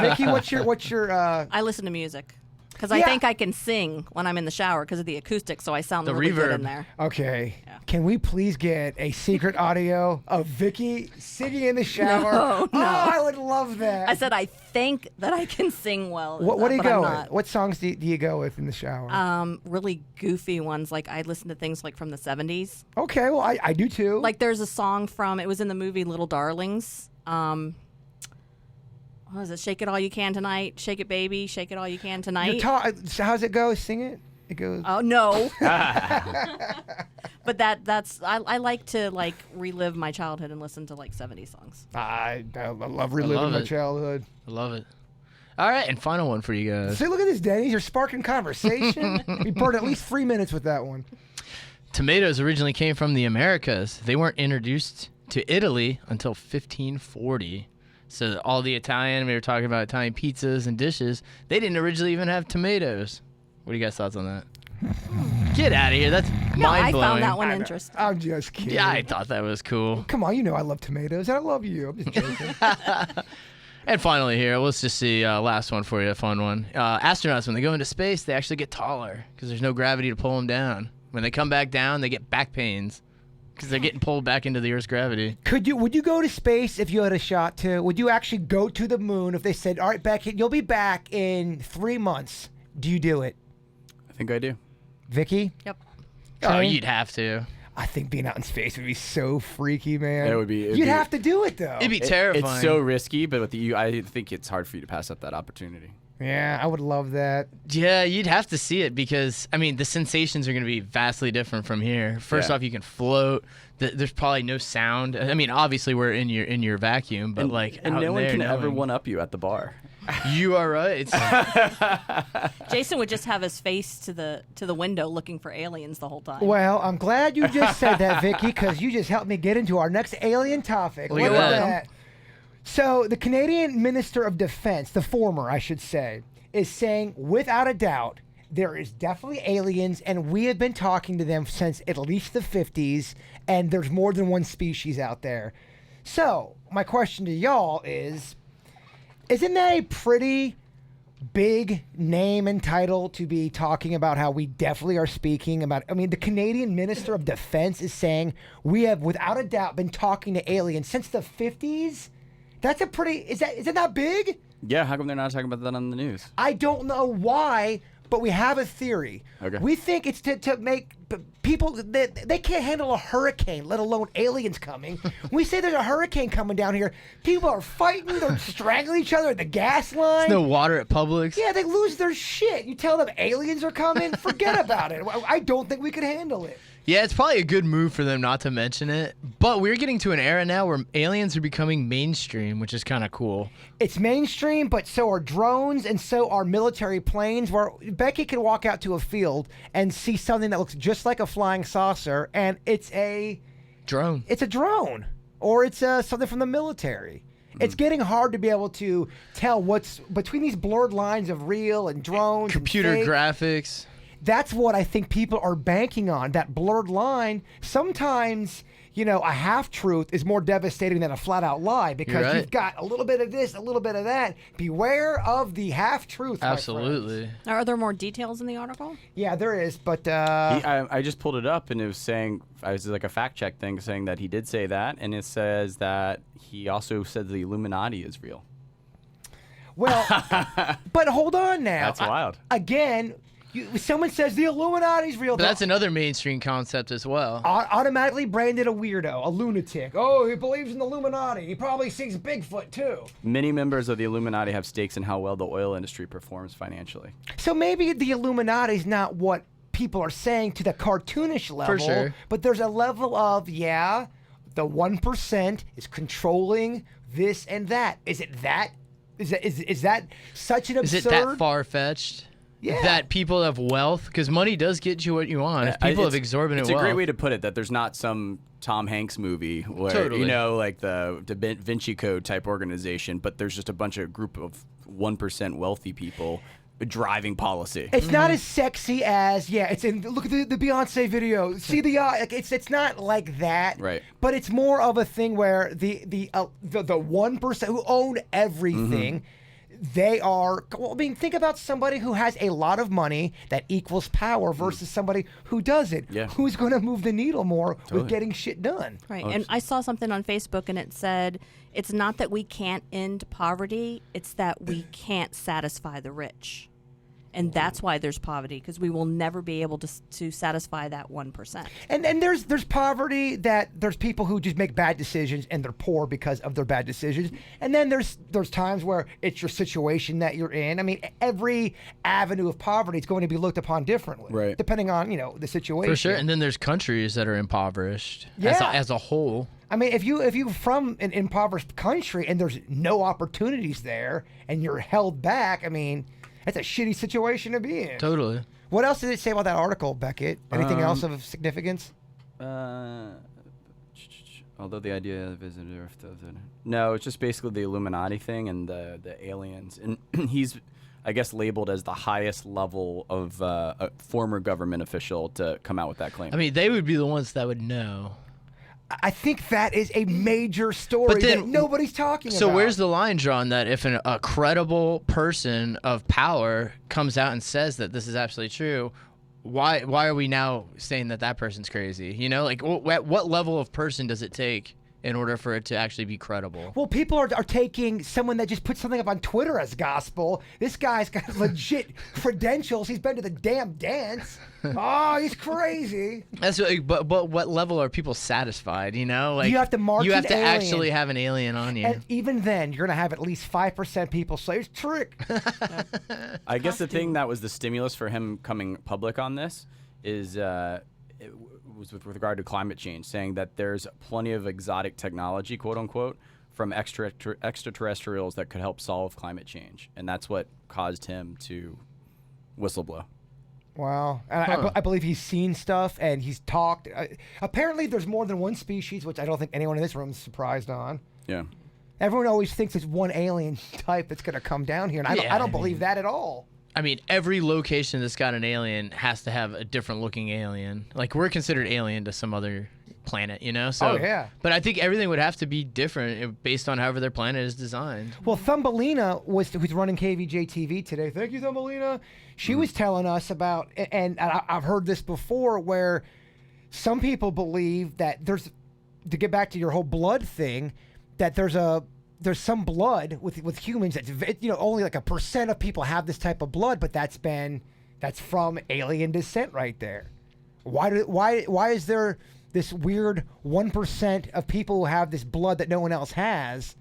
Vicky, what's your I listen to music because I Yeah. think I can sing when I'm in the shower because of the acoustics, so I sound The really good reverb. in there. Okay. Yeah. Can we please get a secret audio of Vicky singing in the shower? No. Oh, I would love that. I said I think that I can sing well. What do you but go I'm with? not. What songs do you go with in the shower? Really goofy ones. Like I listen to things like from the 70s. Okay, well, I do too. Like there's a song from, it was in the movie Little Darlings. What was it? Shake It All You Can Tonight. Shake It Baby. Shake It All You Can Tonight. So how's it go? Sing it. It goes. Oh no. But that's I like to like relive my childhood and listen to like 70s songs. I love reliving love my it. childhood. I love it. All right, and final one for you guys. See, look at this, Denny. You're sparking conversation. We burned at least 3 minutes with that one. Tomatoes originally came from the Americas. They weren't introduced to Italy until 1540. So all the Italian, we were talking about Italian pizzas and dishes, they didn't originally even have tomatoes. What are you guys' thoughts on that? Get out of here. That's No, I mind-blowing. found that one interesting. I'm just kidding. Yeah, I thought that was cool. Come on, you know I love tomatoes. I love you. I'm just joking. And finally here, let's just see, last one for you, a fun one. Astronauts, when they go into space, they actually get taller because there's no gravity to pull them down. When they come back down, they get back pains because they're getting pulled back into the Earth's gravity. Would you go to space if you had a shot to? Would you actually go to the moon if they said, all right, Beckett, you'll be back in 3 months? Do you do it? I think I do. Vicky? Yep. Oh, Trey? you'd have to. I think being out in space would be so freaky, man. It would be- it'd You'd be- have to do it, though. It'd be terrifying. It's so risky, but I think it's hard for you to pass up that opportunity. Yeah, I would love that. Yeah, you'd have to see it because, I mean, the sensations are going to be vastly different from here. First Yeah. off, you can float. There's probably no sound. I mean, obviously we're in your vacuum, but And out no one there, can ever knowing- one up you at the bar. You are right. Jason would just have his face to the window looking for aliens the whole time. Well, I'm glad you just said that, Vicky, because you just helped me get into our next alien topic. Look Look at at that. that. So, the Canadian Minister of Defense, the former, I should say, is saying, without a doubt, there is definitely aliens, and we have been talking to them since at least the 50s, and there's more than one species out there. So, my question to y'all is, isn't that a pretty big name and title to be talking about how we definitely are speaking about. I mean, the Canadian Minister of Defense is saying we have, without a doubt, been talking to aliens since the 50s. That's a pretty. Is it not big? Yeah, how come they're not talking about that on the news? I don't know why, but we have a theory. Okay. We think it's to make people they can't handle a hurricane, let alone aliens coming. We say there's a hurricane coming down here. People are fighting, they're strangling each other at the gas line. No water at Publix. Yeah, they lose their shit. You tell them aliens are coming, forget about it. I don't think we could handle it. Yeah, it's probably a good move for them not to mention it. But we're getting to an era now where aliens are becoming mainstream, which is kind of cool. It's mainstream, but so are drones and so are military planes, where Becky can walk out to a field and see something that looks just like a flying saucer, and it's a Drone. It's a drone, or it's something from the military. It's getting hard to be able to tell what's between these blurred lines of real and drones. Computer and fake. graphics. That's what I think people are banking on, that blurred line. Sometimes, a half-truth is more devastating than a flat-out lie, because you've got a little bit of this, a little bit of that. Beware of the half-truth, my Absolutely. friends. Are there more details in the article? Yeah, there is, but... I just pulled it up, and it was saying, it was like a fact-check thing saying that he did say that, and it says that he also said the Illuminati is real. Well, but hold on now. That's wild. Again... someone says the Illuminati's real. But that's another mainstream concept as well. Automatically branded a weirdo, a lunatic. Oh, he believes in the Illuminati. He probably sees Bigfoot, too. Many members of the Illuminati have stakes in how well the oil industry performs financially. So maybe the Illuminati's not what people are saying to the cartoonish level. For sure. But there's a level of, the 1% is controlling this and that. Is it that? Is that such an absurd... Is it that far-fetched? Yeah. That people have wealth, because money does get you what you want. If people have exorbitant wealth. It's a great way to put it, that there's not some Tom Hanks movie where, like the Da Vinci Code type organization, but there's just a bunch of group of 1% wealthy people driving policy. It's not as sexy as, it's in, look at the Beyonce video, see the eye, like it's not like that. Right. But it's more of a thing where the 1% who own everything, they are, think about somebody who has a lot of money that equals power versus somebody who doesn't. Yeah. Who's going to move the needle more with getting shit done. Right. And I saw something on Facebook, and it said, it's not that we can't end poverty, it's that we can't satisfy the rich. And that's why there's poverty, because we will never be able to satisfy that 1%. And there's poverty, that there's people who just make bad decisions and they're poor because of their bad decisions. And then there's times where it's your situation that you're in. I mean, every avenue of poverty is going to be looked upon differently, right, depending on the situation. For sure. And then there's countries that are impoverished as a whole. I mean, if you from an impoverished country and there's no opportunities there and you're held back, I mean, that's a shitty situation to be in. Totally. What else did it say about that article, Beckett? Anything else of significance? Although the idea of visitor, no, it's just basically the Illuminati thing and the aliens, and he's, I guess, labeled as the highest level of a former government official to come out with that claim. I mean, they would be the ones that would know. I think that is a major story that nobody's talking about. So where's the line drawn that if a credible person of power comes out and says that this is absolutely true, why are we now saying that person's crazy? Like what level of person does it take in order for it to actually be credible? Well, people are taking someone that just put something up on Twitter as gospel. This guy's got legit credentials. He's been to the damn dance. Oh, he's crazy. That's but what level are people satisfied? Like you have to mark. You have to alien. actually have an alien on you. And even then, you're gonna have at least 5% people say it's trick. I guess the thing that was the stimulus for him coming public on this is. It was with regard to climate change, saying that there's plenty of exotic technology, quote unquote, from extraterrestrials that could help solve climate change, and that's what caused him to whistleblow. Wow. And I believe he's seen stuff and he's talked. Apparently, there's more than one species, which I don't think anyone in this room is surprised on. Yeah. Everyone always thinks it's one alien type that's going to come down here, and I don't believe that at all. I mean, every location that's got an alien has to have a different looking alien. Like, we're considered alien to some other planet, you know? So, Oh, yeah. But I think everything would have to be different based on however their planet is designed. Well, Thumbelina who's running KVJ TV today. Thank you, Thumbelina. She was telling us about, and I've heard this before, where some people believe that there's, to get back to your whole blood thing, that there's some blood with humans that's, only like 1% of people have this type of blood, but that's from alien descent right there. Why is there this weird 1% of people who have this blood that no one else has?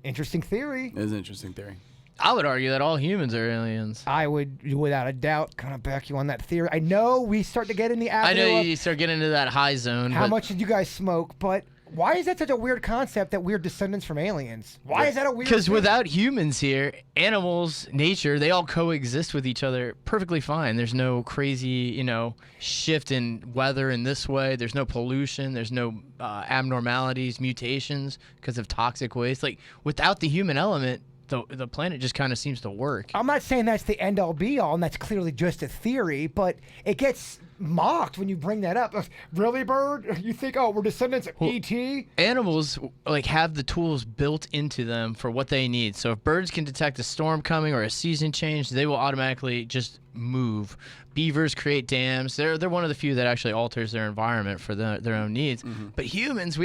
Interesting theory. It is an interesting theory. I would argue that all humans are aliens. I would, without a doubt, kind of back you on that theory. I know we start to get in the I avenue know of you start getting into that high zone. how but much did you guys smoke, but why is that such a weird concept that we're descendants from aliens? Why is that a weird Because thing? without humans here, animals, nature, they all coexist with each other perfectly fine. There's no crazy, shift in weather in this way. There's no pollution. There's no abnormalities, mutations because of toxic waste. Like, without the human element, the planet just kind of seems to work. I'm not saying that's the end all be all, and that's clearly just a theory, but it gets mocked when you bring that up. Really, Bird? You think, we're descendants of E.T.? Animals have the tools built into them for what they need. So if birds can detect a storm coming or a season change, they will automatically just move. Beavers create dams. They're one of the few that actually alters their environment for their own needs. Mm-hmm. But humans,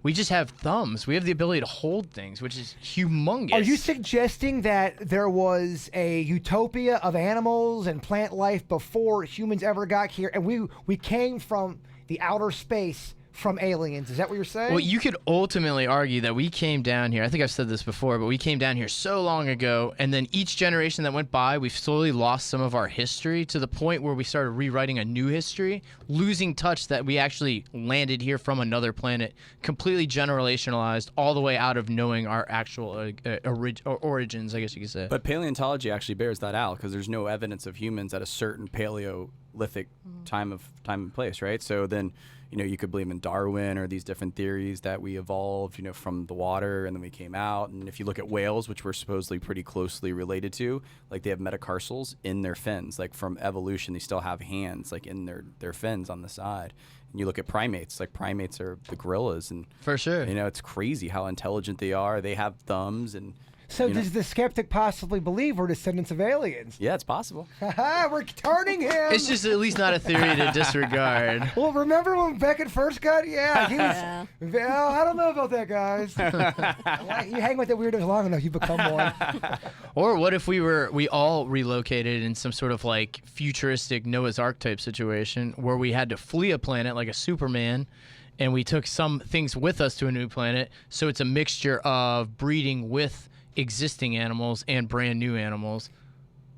we just have thumbs. We have the ability to hold things, which is humongous. Are you suggesting that there was a utopia of animals and plant life before humans ever got here, and we came from the outer space from aliens? Is that what you're saying? Well, you could ultimately argue that we came down here. I think I've said this before, but we came down here so long ago, and then each generation that went by, we've slowly lost some of our history to the point where we started rewriting a new history, losing touch that we actually landed here from another planet, completely generationalized all the way out of knowing our actual origins, I guess you could say. But paleontology actually bears that out because there's no evidence of humans at a certain Paleolithic time and place, right? So then, you could believe in Darwin or these different theories that we evolved, from the water and then we came out. And if you look at whales, which we're supposedly pretty closely related to, they have metatarsals in their fins. From evolution, they still have hands, in their fins on the side. And you look at primates, primates are the gorillas. And for sure. It's crazy how intelligent they are. They have thumbs and... So does the skeptic possibly believe we're descendants of aliens? Yeah, it's possible. We're turning him. It's just at least not a theory to disregard. Well, remember when Beckett first got? Yeah, he was. Well, I don't know about that, guys. You hang with the weirdos long enough, you become one. Or what if we all relocated in some sort of futuristic Noah's Ark type situation where we had to flee a planet like a Superman, and we took some things with us to a new planet, so it's a mixture of breeding with existing animals and brand new animals.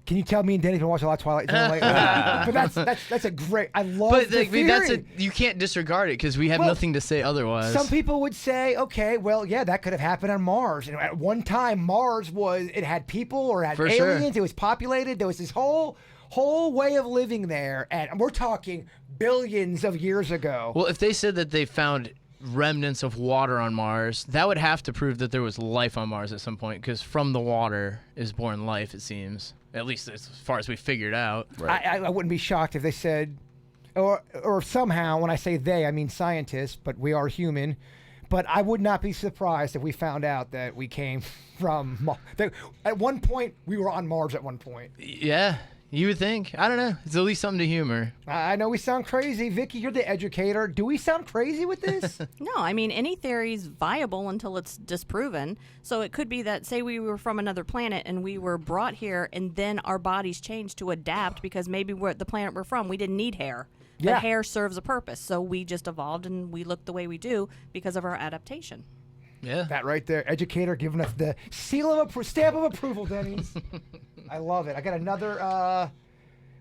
Can you tell me and Danny's been watching a lot of Twilight Zone lately? But that's a great. I love the theory. You can't disregard it because we have nothing to say otherwise. Some people would say, okay, well, yeah, that could have happened on Mars. At one time, Mars had people or had aliens. Sure. It was populated. There was this whole way of living there, and we're talking billions of years ago. Well, if they said that they found remnants of water on Mars, that would have to prove that there was life on Mars at some point, because from the water is born life, it seems. At least as far as we figured out. Right. I wouldn't be shocked if they said, or somehow, when I say they, I mean scientists, but we are human. But I would not be surprised if we found out that we came from at one point, we were on Mars at one point. Yeah. You would think. I don't know. It's at least something to humor. I know we sound crazy. Vicky, you're the educator. Do we sound crazy with this? No, I mean, any theory is viable until it's disproven. So it could be that, say we were from another planet and we were brought here and then our bodies changed to adapt because maybe the planet we're from, we didn't need hair. Yeah. But hair serves a purpose. So we just evolved and we look the way we do because of our adaptation. Yeah. That right there. Educator giving us the stamp of approval, Denny's. I love it. I got another, I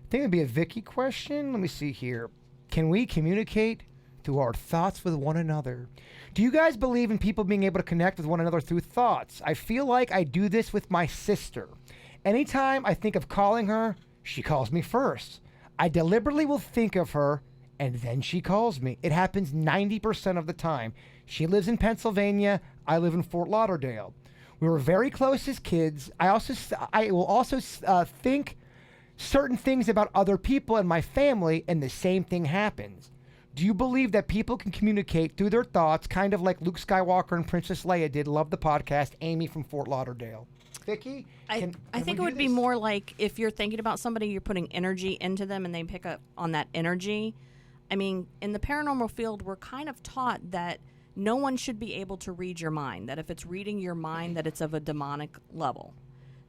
think it'd be a Vicky question. Let me see here. Can we communicate through our thoughts with one another? Do you guys believe in people being able to connect with one another through thoughts? I feel like I do this with my sister. Anytime I think of calling her, she calls me first. I deliberately will think of her, and then she calls me. It happens 90% of the time. She lives in Pennsylvania. I live in Fort Lauderdale. We were very close as kids. I will also think certain things about other people and my family, and the same thing happens. Do you believe that people can communicate through their thoughts, kind of like Luke Skywalker and Princess Leia did? Love the podcast. Amy from Fort Lauderdale. Vicky? I think it would be more like if you're thinking about somebody, you're putting energy into them and they pick up on that energy. I mean, in the paranormal field, we're kind of taught that no one should be able to read your mind, that if it's reading your mind, that it's of a demonic level.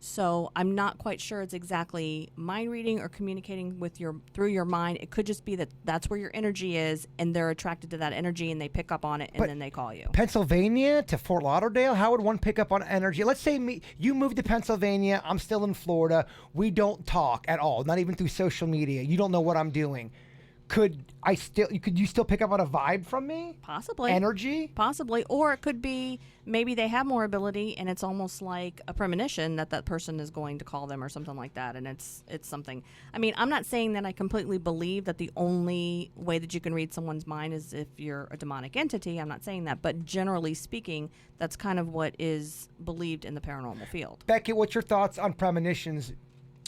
So I'm not quite sure it's exactly mind reading or communicating with through your mind. It could just be that that's where your energy is, and they're attracted to that energy, and they pick up on it, and then they call you. Pennsylvania to Fort Lauderdale, how would one pick up on energy? Let's say you moved to Pennsylvania, I'm still in Florida. We don't talk at all, not even through social media. You don't know what I'm doing. Could you still pick up on a vibe from me? Possibly. Energy? Possibly. Or it could be maybe they have more ability and it's almost like a premonition that person is going to call them or something like that. And it's something. I mean, I'm not saying that I completely believe that the only way that you can read someone's mind is if you're a demonic entity. I'm not saying that. But generally speaking, that's kind of what is believed in the paranormal field. Becky, what's your thoughts on premonitions?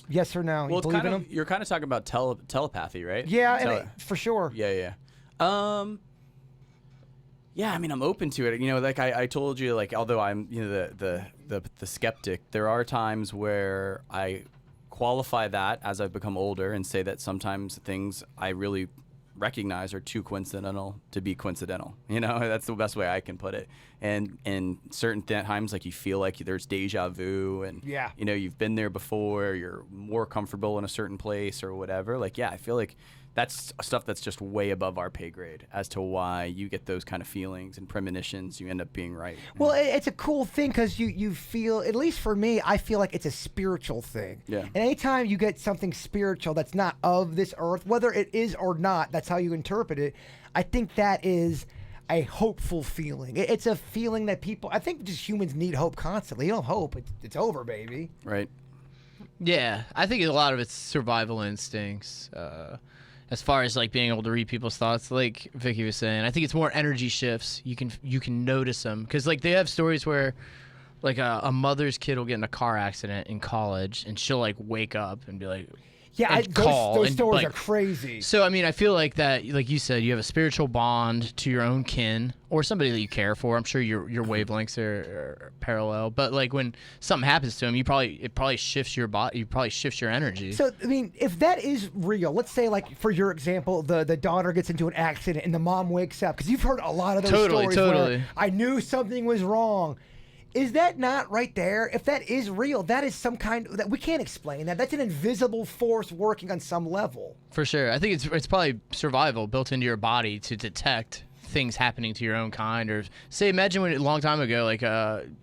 Yes or no? Well, you believe in them? you're kind of talking about telepathy, right? Yeah, for sure. Yeah. Yeah, I mean, I'm open to it. You know, like I told you, like although I'm, you know, the skeptic, there are times where I qualify that as I've become older and say that sometimes things I really recognize are too coincidental to be coincidental. You know, that's the best way I can put it. And in certain times, like you feel like there's deja vu, and you know, you've been there before, you're more comfortable in a certain place or whatever. Like, yeah, I feel like that's stuff that's just way above our pay grade as to why you get those kind of feelings and premonitions. You end up being right. Well, it's a cool thing because you feel, at least for me, I feel like it's a spiritual thing. Yeah. And anytime you get something spiritual that's not of this earth, whether it is or not, that's how you interpret it. I think that is a hopeful feeling. It's a feeling that people, I think just humans need hope constantly. You don't hope, it's over, baby. Right. Yeah, I think a lot of it's survival instincts. As far as like being able to read people's thoughts, like Vicky was saying, I think it's more energy shifts. You can notice them because like they have stories where like a mother's kid will get in a car accident in college and she'll like wake up and be like, yeah, those stories like, are crazy. So I mean, I feel like that, like you said, you have a spiritual bond to your own kin or somebody that you care for. I'm sure your wavelengths are parallel, but like when something happens to them, it probably shifts your body. You probably shifts your energy. So I mean, if that is real, let's say like for your example, the daughter gets into an accident and the mom wakes up, because you've heard a lot of those stories. Totally. Where I knew something was wrong. Is that not right there? If that is real, that is some kind that we can't explain that. That's an invisible force working on some level. For sure. I think it's probably survival built into your body to detect things happening to your own kind. Or say, imagine when a long time ago, like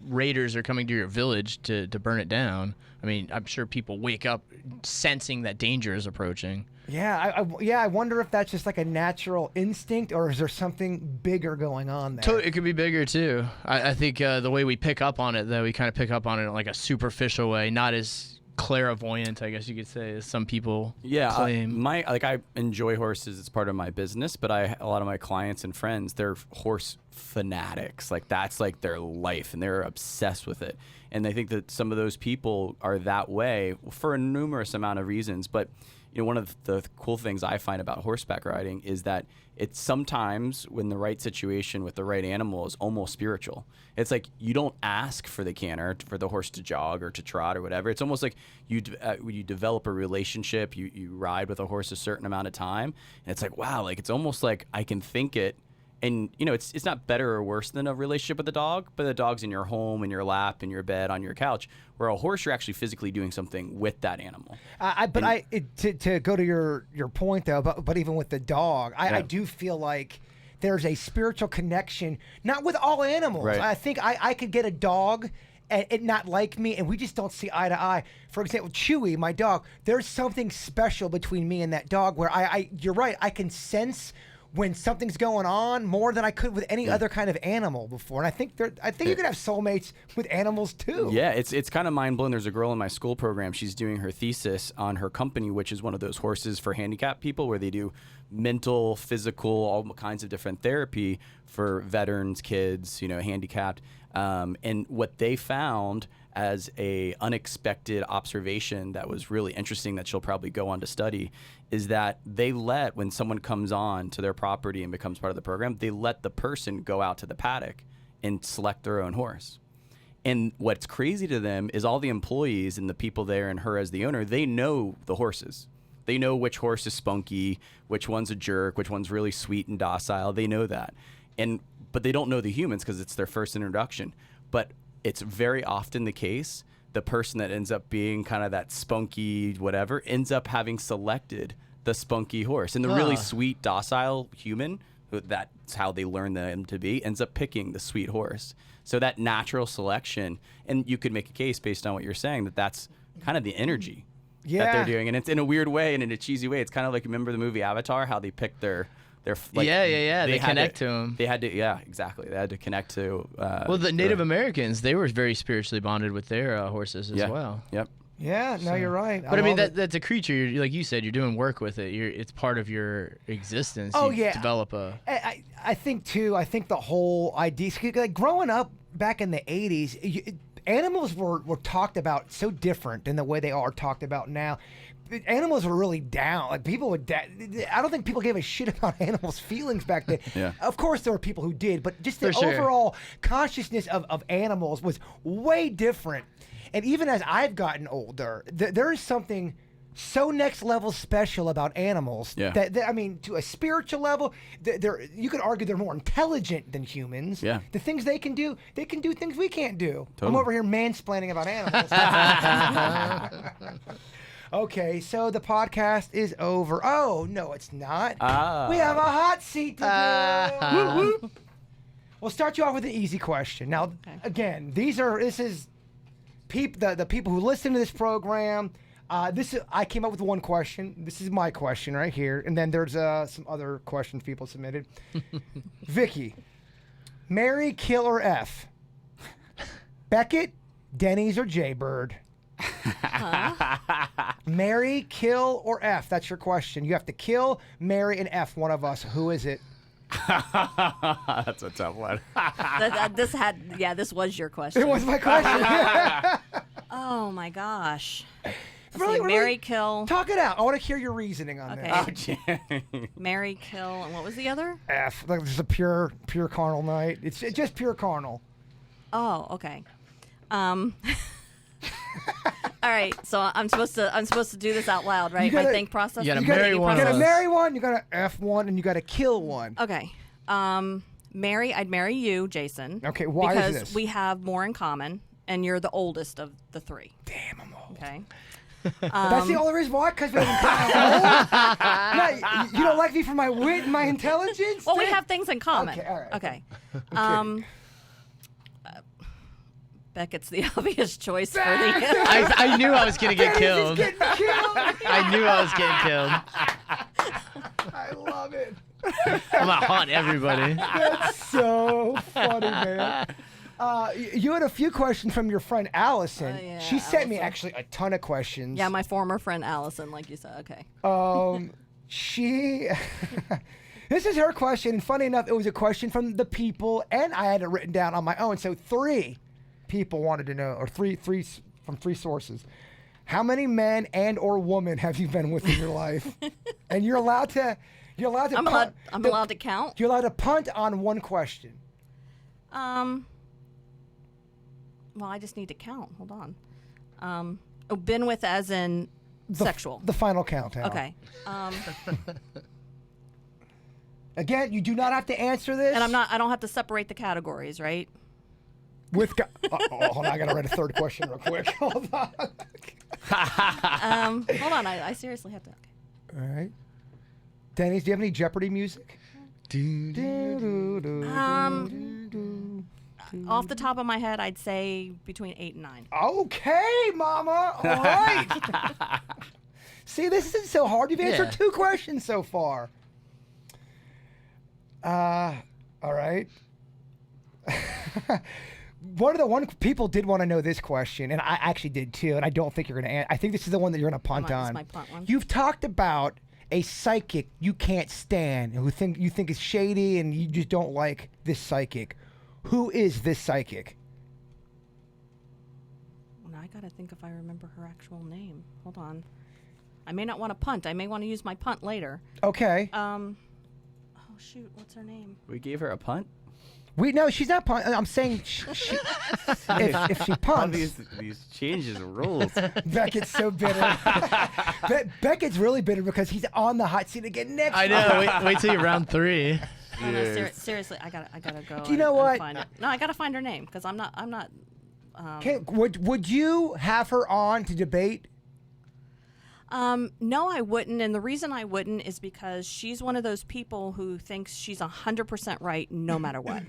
raiders are coming to your village to burn it down. I mean, I'm sure people wake up sensing that danger is approaching. Yeah, I wonder if that's just like a natural instinct, or is there something bigger going on there? It could be bigger too. I think the way we pick up on it, though, we kind of pick up on it in like a superficial way, not as clairvoyant, I guess you could say, as some people claim. I enjoy horses; it's part of my business. But a lot of my clients and friends, they're horse fanatics. Like that's like their life, and they're obsessed with it. And I think that some of those people are that way for a numerous amount of reasons, but. You know, one of the cool things I find about horseback riding is that it's sometimes when the right situation with the right animal is almost spiritual. It's like you don't ask for the canter, for the horse to jog or to trot or whatever. It's almost like you develop a relationship, you ride with a horse a certain amount of time, and it's like, wow, like it's almost like I can think it. And, you know, it's not better or worse than a relationship with a dog, but the dog's in your home, in your lap, in your bed, on your couch, where a horse, you're actually physically doing something with that animal. To go to your point, though, but even with the dog, I do feel like there's a spiritual connection, not with all animals. Right. I think I could get a dog and it not like me, and we just don't see eye to eye. For example, Chewy, my dog, there's something special between me and that dog where you're right, I can sense when something's going on more than I could with any other kind of animal before. And I think you could have soulmates with animals too. Yeah, it's kind of mind blowing. There's a girl in my school program. She's doing her thesis on her company, which is one of those horses for handicapped people, where they do mental, physical, all kinds of different therapy for veterans, kids, you know, handicapped. And what they found as a unexpected observation that was really interesting that she'll probably go on to study, is that they let, when someone comes on to their property and becomes part of the program, they let the person go out to the paddock and select their own horse. And what's crazy to them is all the employees and the people there and her as the owner, they know the horses. They know which horse is spunky, which one's a jerk, which one's really sweet and docile. They know that. But they don't know the humans because it's their first introduction. But it's very often the case, the person that ends up being kind of that spunky whatever ends up having selected the spunky horse. And the really sweet, docile human, that's how they learn them to be, ends up picking the sweet horse. So that natural selection, and you could make a case based on what you're saying, that that's kind of the energy that they're doing. And it's in a weird way and in a cheesy way. It's kind of like, remember the movie Avatar, how they picked their like, they connect to him. They had to, exactly. They had to connect to. Well, the Native Americans, they were very spiritually bonded with their horses as well. Yep. Yeah, no, you're right. But I mean, that's a creature. Like you said, you're doing work with it. It's part of your existence. Oh, you yeah. Develop a. I think too. I think the whole idea, like growing up back in the '80s, animals were talked about so different than the way they are talked about now. Animals were really down. Like people would. I don't think people gave a shit about animals' feelings back then. Yeah. Of course, there were people who did, but just the For sure. overall consciousness of animals was way different. And even as I've gotten older, there is something so next level special about animals. Yeah. That I mean, to a spiritual level, you could argue they're more intelligent than humans. Yeah. The things they can do things we can't do. Totally. I'm over here mansplaining about animals. Okay, so the podcast is over. Oh, no, it's not. We have a hot seat to do. Woo, woo. We'll start you off with an easy question. Now, again, this is the people who listen to this program. I came up with one question. This is my question right here, and then there's some other questions people submitted. Vicky, marry, kill, or F? Beckett, Denny's, or Jaybird? Marry, kill, or F? That's your question. You have to kill, marry, and F one of us. Who is it? That's a tough one. This was your question. It was my question. Oh my gosh. Really, marry, kill. Talk it out. I want to hear your reasoning on this. Marry, kill, and what was the other? F. Like this is a pure carnal night. It's just pure carnal. Oh, okay. All right, so I'm supposed to do this out loud, right? My think process. You gotta marry one. You gotta marry one. You gotta F one, and you gotta kill one. Okay. I'd marry you, Jason. Okay, why is this? Because we have more in common, and you're the oldest of the three. Damn, I'm old. Okay. That's the only reason why? Because we're kind of old? No, you don't like me for my wit and my intelligence? Well, we have things in common. Okay, all right. Okay. Beckett's the obvious choice for the. I knew I was gonna get killed. Getting killed. I knew I was getting killed. I love it. I'm gonna haunt everybody. That's so funny, man. You had a few questions from your friend Allison. Yeah, she sent me Allison. actually a ton of questions. Yeah, my former friend Allison, like you said. Okay. She. This is her question, and funny enough, it was a question from the people, and I had it written down on my own. So 3 people wanted to know, or three from 3 sources. How many men and or women have you been with in your life? And you're allowed to. I'm allowed to count. You're allowed to punt on one question. Well, I just need to count. Hold on. Been with as in sexual. The final countdown. Okay. Again, you do not have to answer this. And I don't have to separate the categories, right? Hold on, I gotta write a third question real quick. Hold on. Hold on, I seriously have to. Okay. All right. Denny's, do you have any Jeopardy music? Off the top of my head, I'd say between 8 and 9. Okay, Mama. All right. See, this isn't so hard. You've answered 2 questions so far. All right. One people did want to know this question, and I actually did too, and I don't think you're going to answer. I think this is the one that you're going to punt on. This is my punt one. You've talked about a psychic you can't stand, who you think is shady, and you just don't like this psychic. Who is this psychic? gotta think if I remember her actual name. Hold on. I may not want to punt. I may want to use my punt later. Okay. Oh shoot, what's her name? We gave her a punt. No, she's not punt. I'm saying if she punts. These changes of rules. Beckett's so bitter. Beckett's really bitter because he's on the hot seat again next I know. Wait till you're round 3. Oh, no, seriously, I gotta go. Do you know what? Find it. No, I gotta find her name because I'm not. Okay, would you have her on to debate? No, I wouldn't, and the reason I wouldn't is because she's one of those people who thinks she's 100% right no matter what.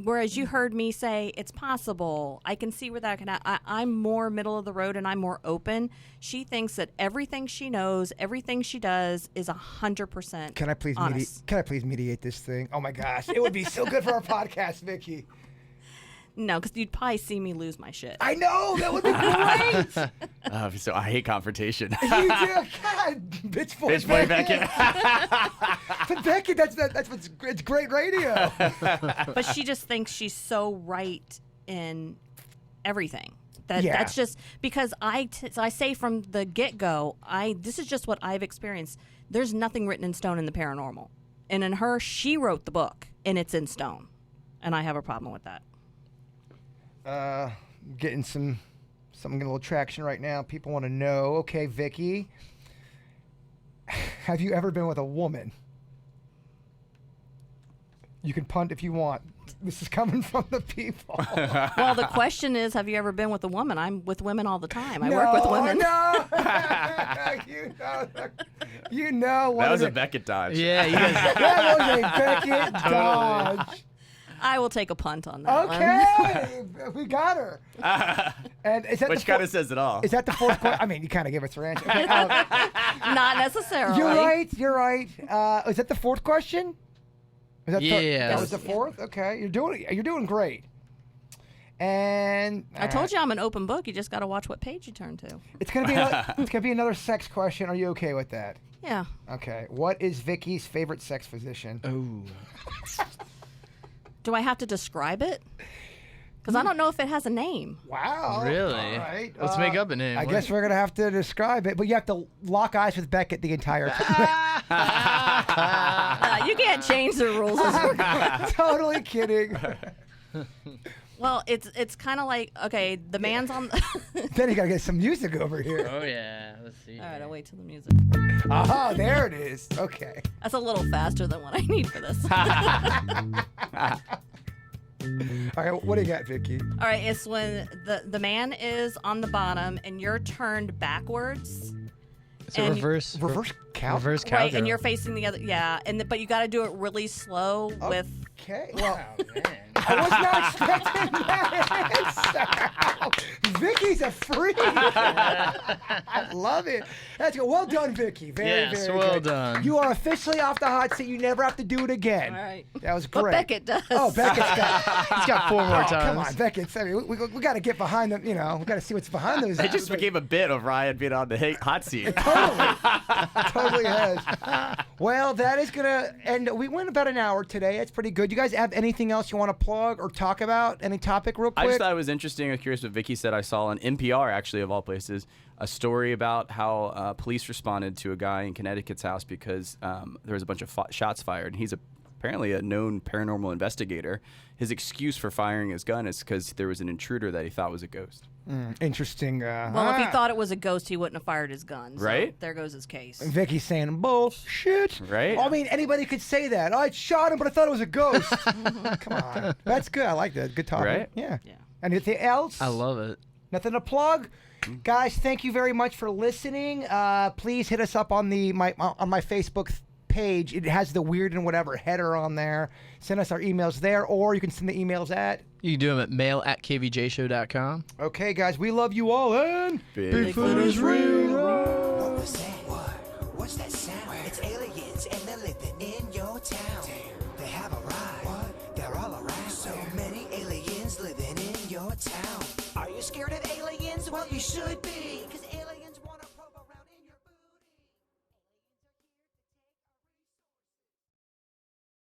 Whereas you heard me say it's possible, I can see where that can happen. I'm more middle of the road and I'm more open. She thinks that everything she knows, everything she does is 100% Can I please honest. Can I please mediate this thing? Oh my gosh, it would be so good for our podcast, Vicky. No, because you'd probably see me lose my shit. I know, that would be great. So I hate confrontation. You do, God, bitch boy. Bitch boy Beckett. But Becky, that's what's it's great radio. But she just thinks she's so right in everything. Yeah. That's just because I say from the get-go, this is just what I've experienced. There's nothing written in stone in the paranormal. And in her, she wrote the book, and it's in stone. And I have a problem with that. Getting getting a little traction right now. People want to know, okay, Vicky, have you ever been with a woman? You can punt if you want. This is coming from the people. Well, the question is, have you ever been with a woman? I'm with women all the time. I work with women. No, you know what That was is a it? Beckett dodge. Yeah, you guys. That was a Beckett dodge. I will take a punt on that one. Okay, we got her. And is that Which kind of says it all. Is that the fourth question? I mean, you kind of gave us her answer. Okay, Not necessarily. You're right. Is that the fourth question? Is that Yeah. that was the fourth? Okay, you're doing great. And I told you I'm an open book. You just got to watch what page you turn to. it's gonna be another sex question. Are you okay with that? Yeah. Okay. What is Vicky's favorite sex position? Oh. Do I have to describe it? Because I don't know if it has a name. Wow. Really? All right. Let's make up a name. I guess we're gonna have to describe it, but you have to lock eyes with Beckett the entire time. You can't change the rules as we're going. Totally kidding. Well, it's kind of like, okay, the man's on. Then you gotta get some music over here. Oh yeah. Let's see. All right, I'll wait till the music. Oh, there it is. Okay. That's a little faster than what I need for this. All right, what do you got, Vicky? All right, it's when the man is on the bottom and you're turned backwards. It's a And- reverse Cow. Reverse Right, cowgirl. and you're facing the other, yeah, but you got to do it really slow with. Okay. Well, Oh, man. I was not expecting that answer. Vicky's a freak. I love it. That's good. Well done, Vicky. Very, Yes, very well good. done. You are officially off the hot seat. You never have to do it again. All right. That was But great. Beckett does. Oh, Beckett's got. He's got 4 more Oh, times. come on, Beckett. I mean, we got to get behind them. You know, we got to see what's behind those. It just became a bit of Ryan being on the hot seat. Totally has. Well, that is gonna end. We went about an hour today. That's pretty good. You guys have anything else you want to plug or talk about? Any topic, real quick? I just thought it was interesting. I was curious what Vicky said. I saw on NPR, actually, of all places, a story about how police responded to a guy in Connecticut's house because there was a bunch of shots fired. He's apparently a known paranormal investigator. His excuse for firing his gun is because there was an intruder that he thought was a ghost. Interesting. Well, if he thought it was a ghost, he wouldn't have fired his gun. So Right? There goes his case. Vicky's saying bullshit. Right? I mean, anybody could say that. I shot him, but I thought it was a ghost. Come on. That's good. I like that. Good talk. Right? Yeah. Yeah. Anything else? I love it. Nothing to plug? Guys, thank you very much for listening. Please hit us up on my Facebook page. It has the weird and whatever header on there. Send us our emails there, or you can send the emails at. You can do them at mail@kvjshow.com. Okay, guys, we love you all, and Bigfoot is real. What was that? What? What's that sound? It's aliens and they're living in your town. They have arrived. What? They're all around. So many aliens living in your town. Are you scared of aliens? Well, you should be. 'Cause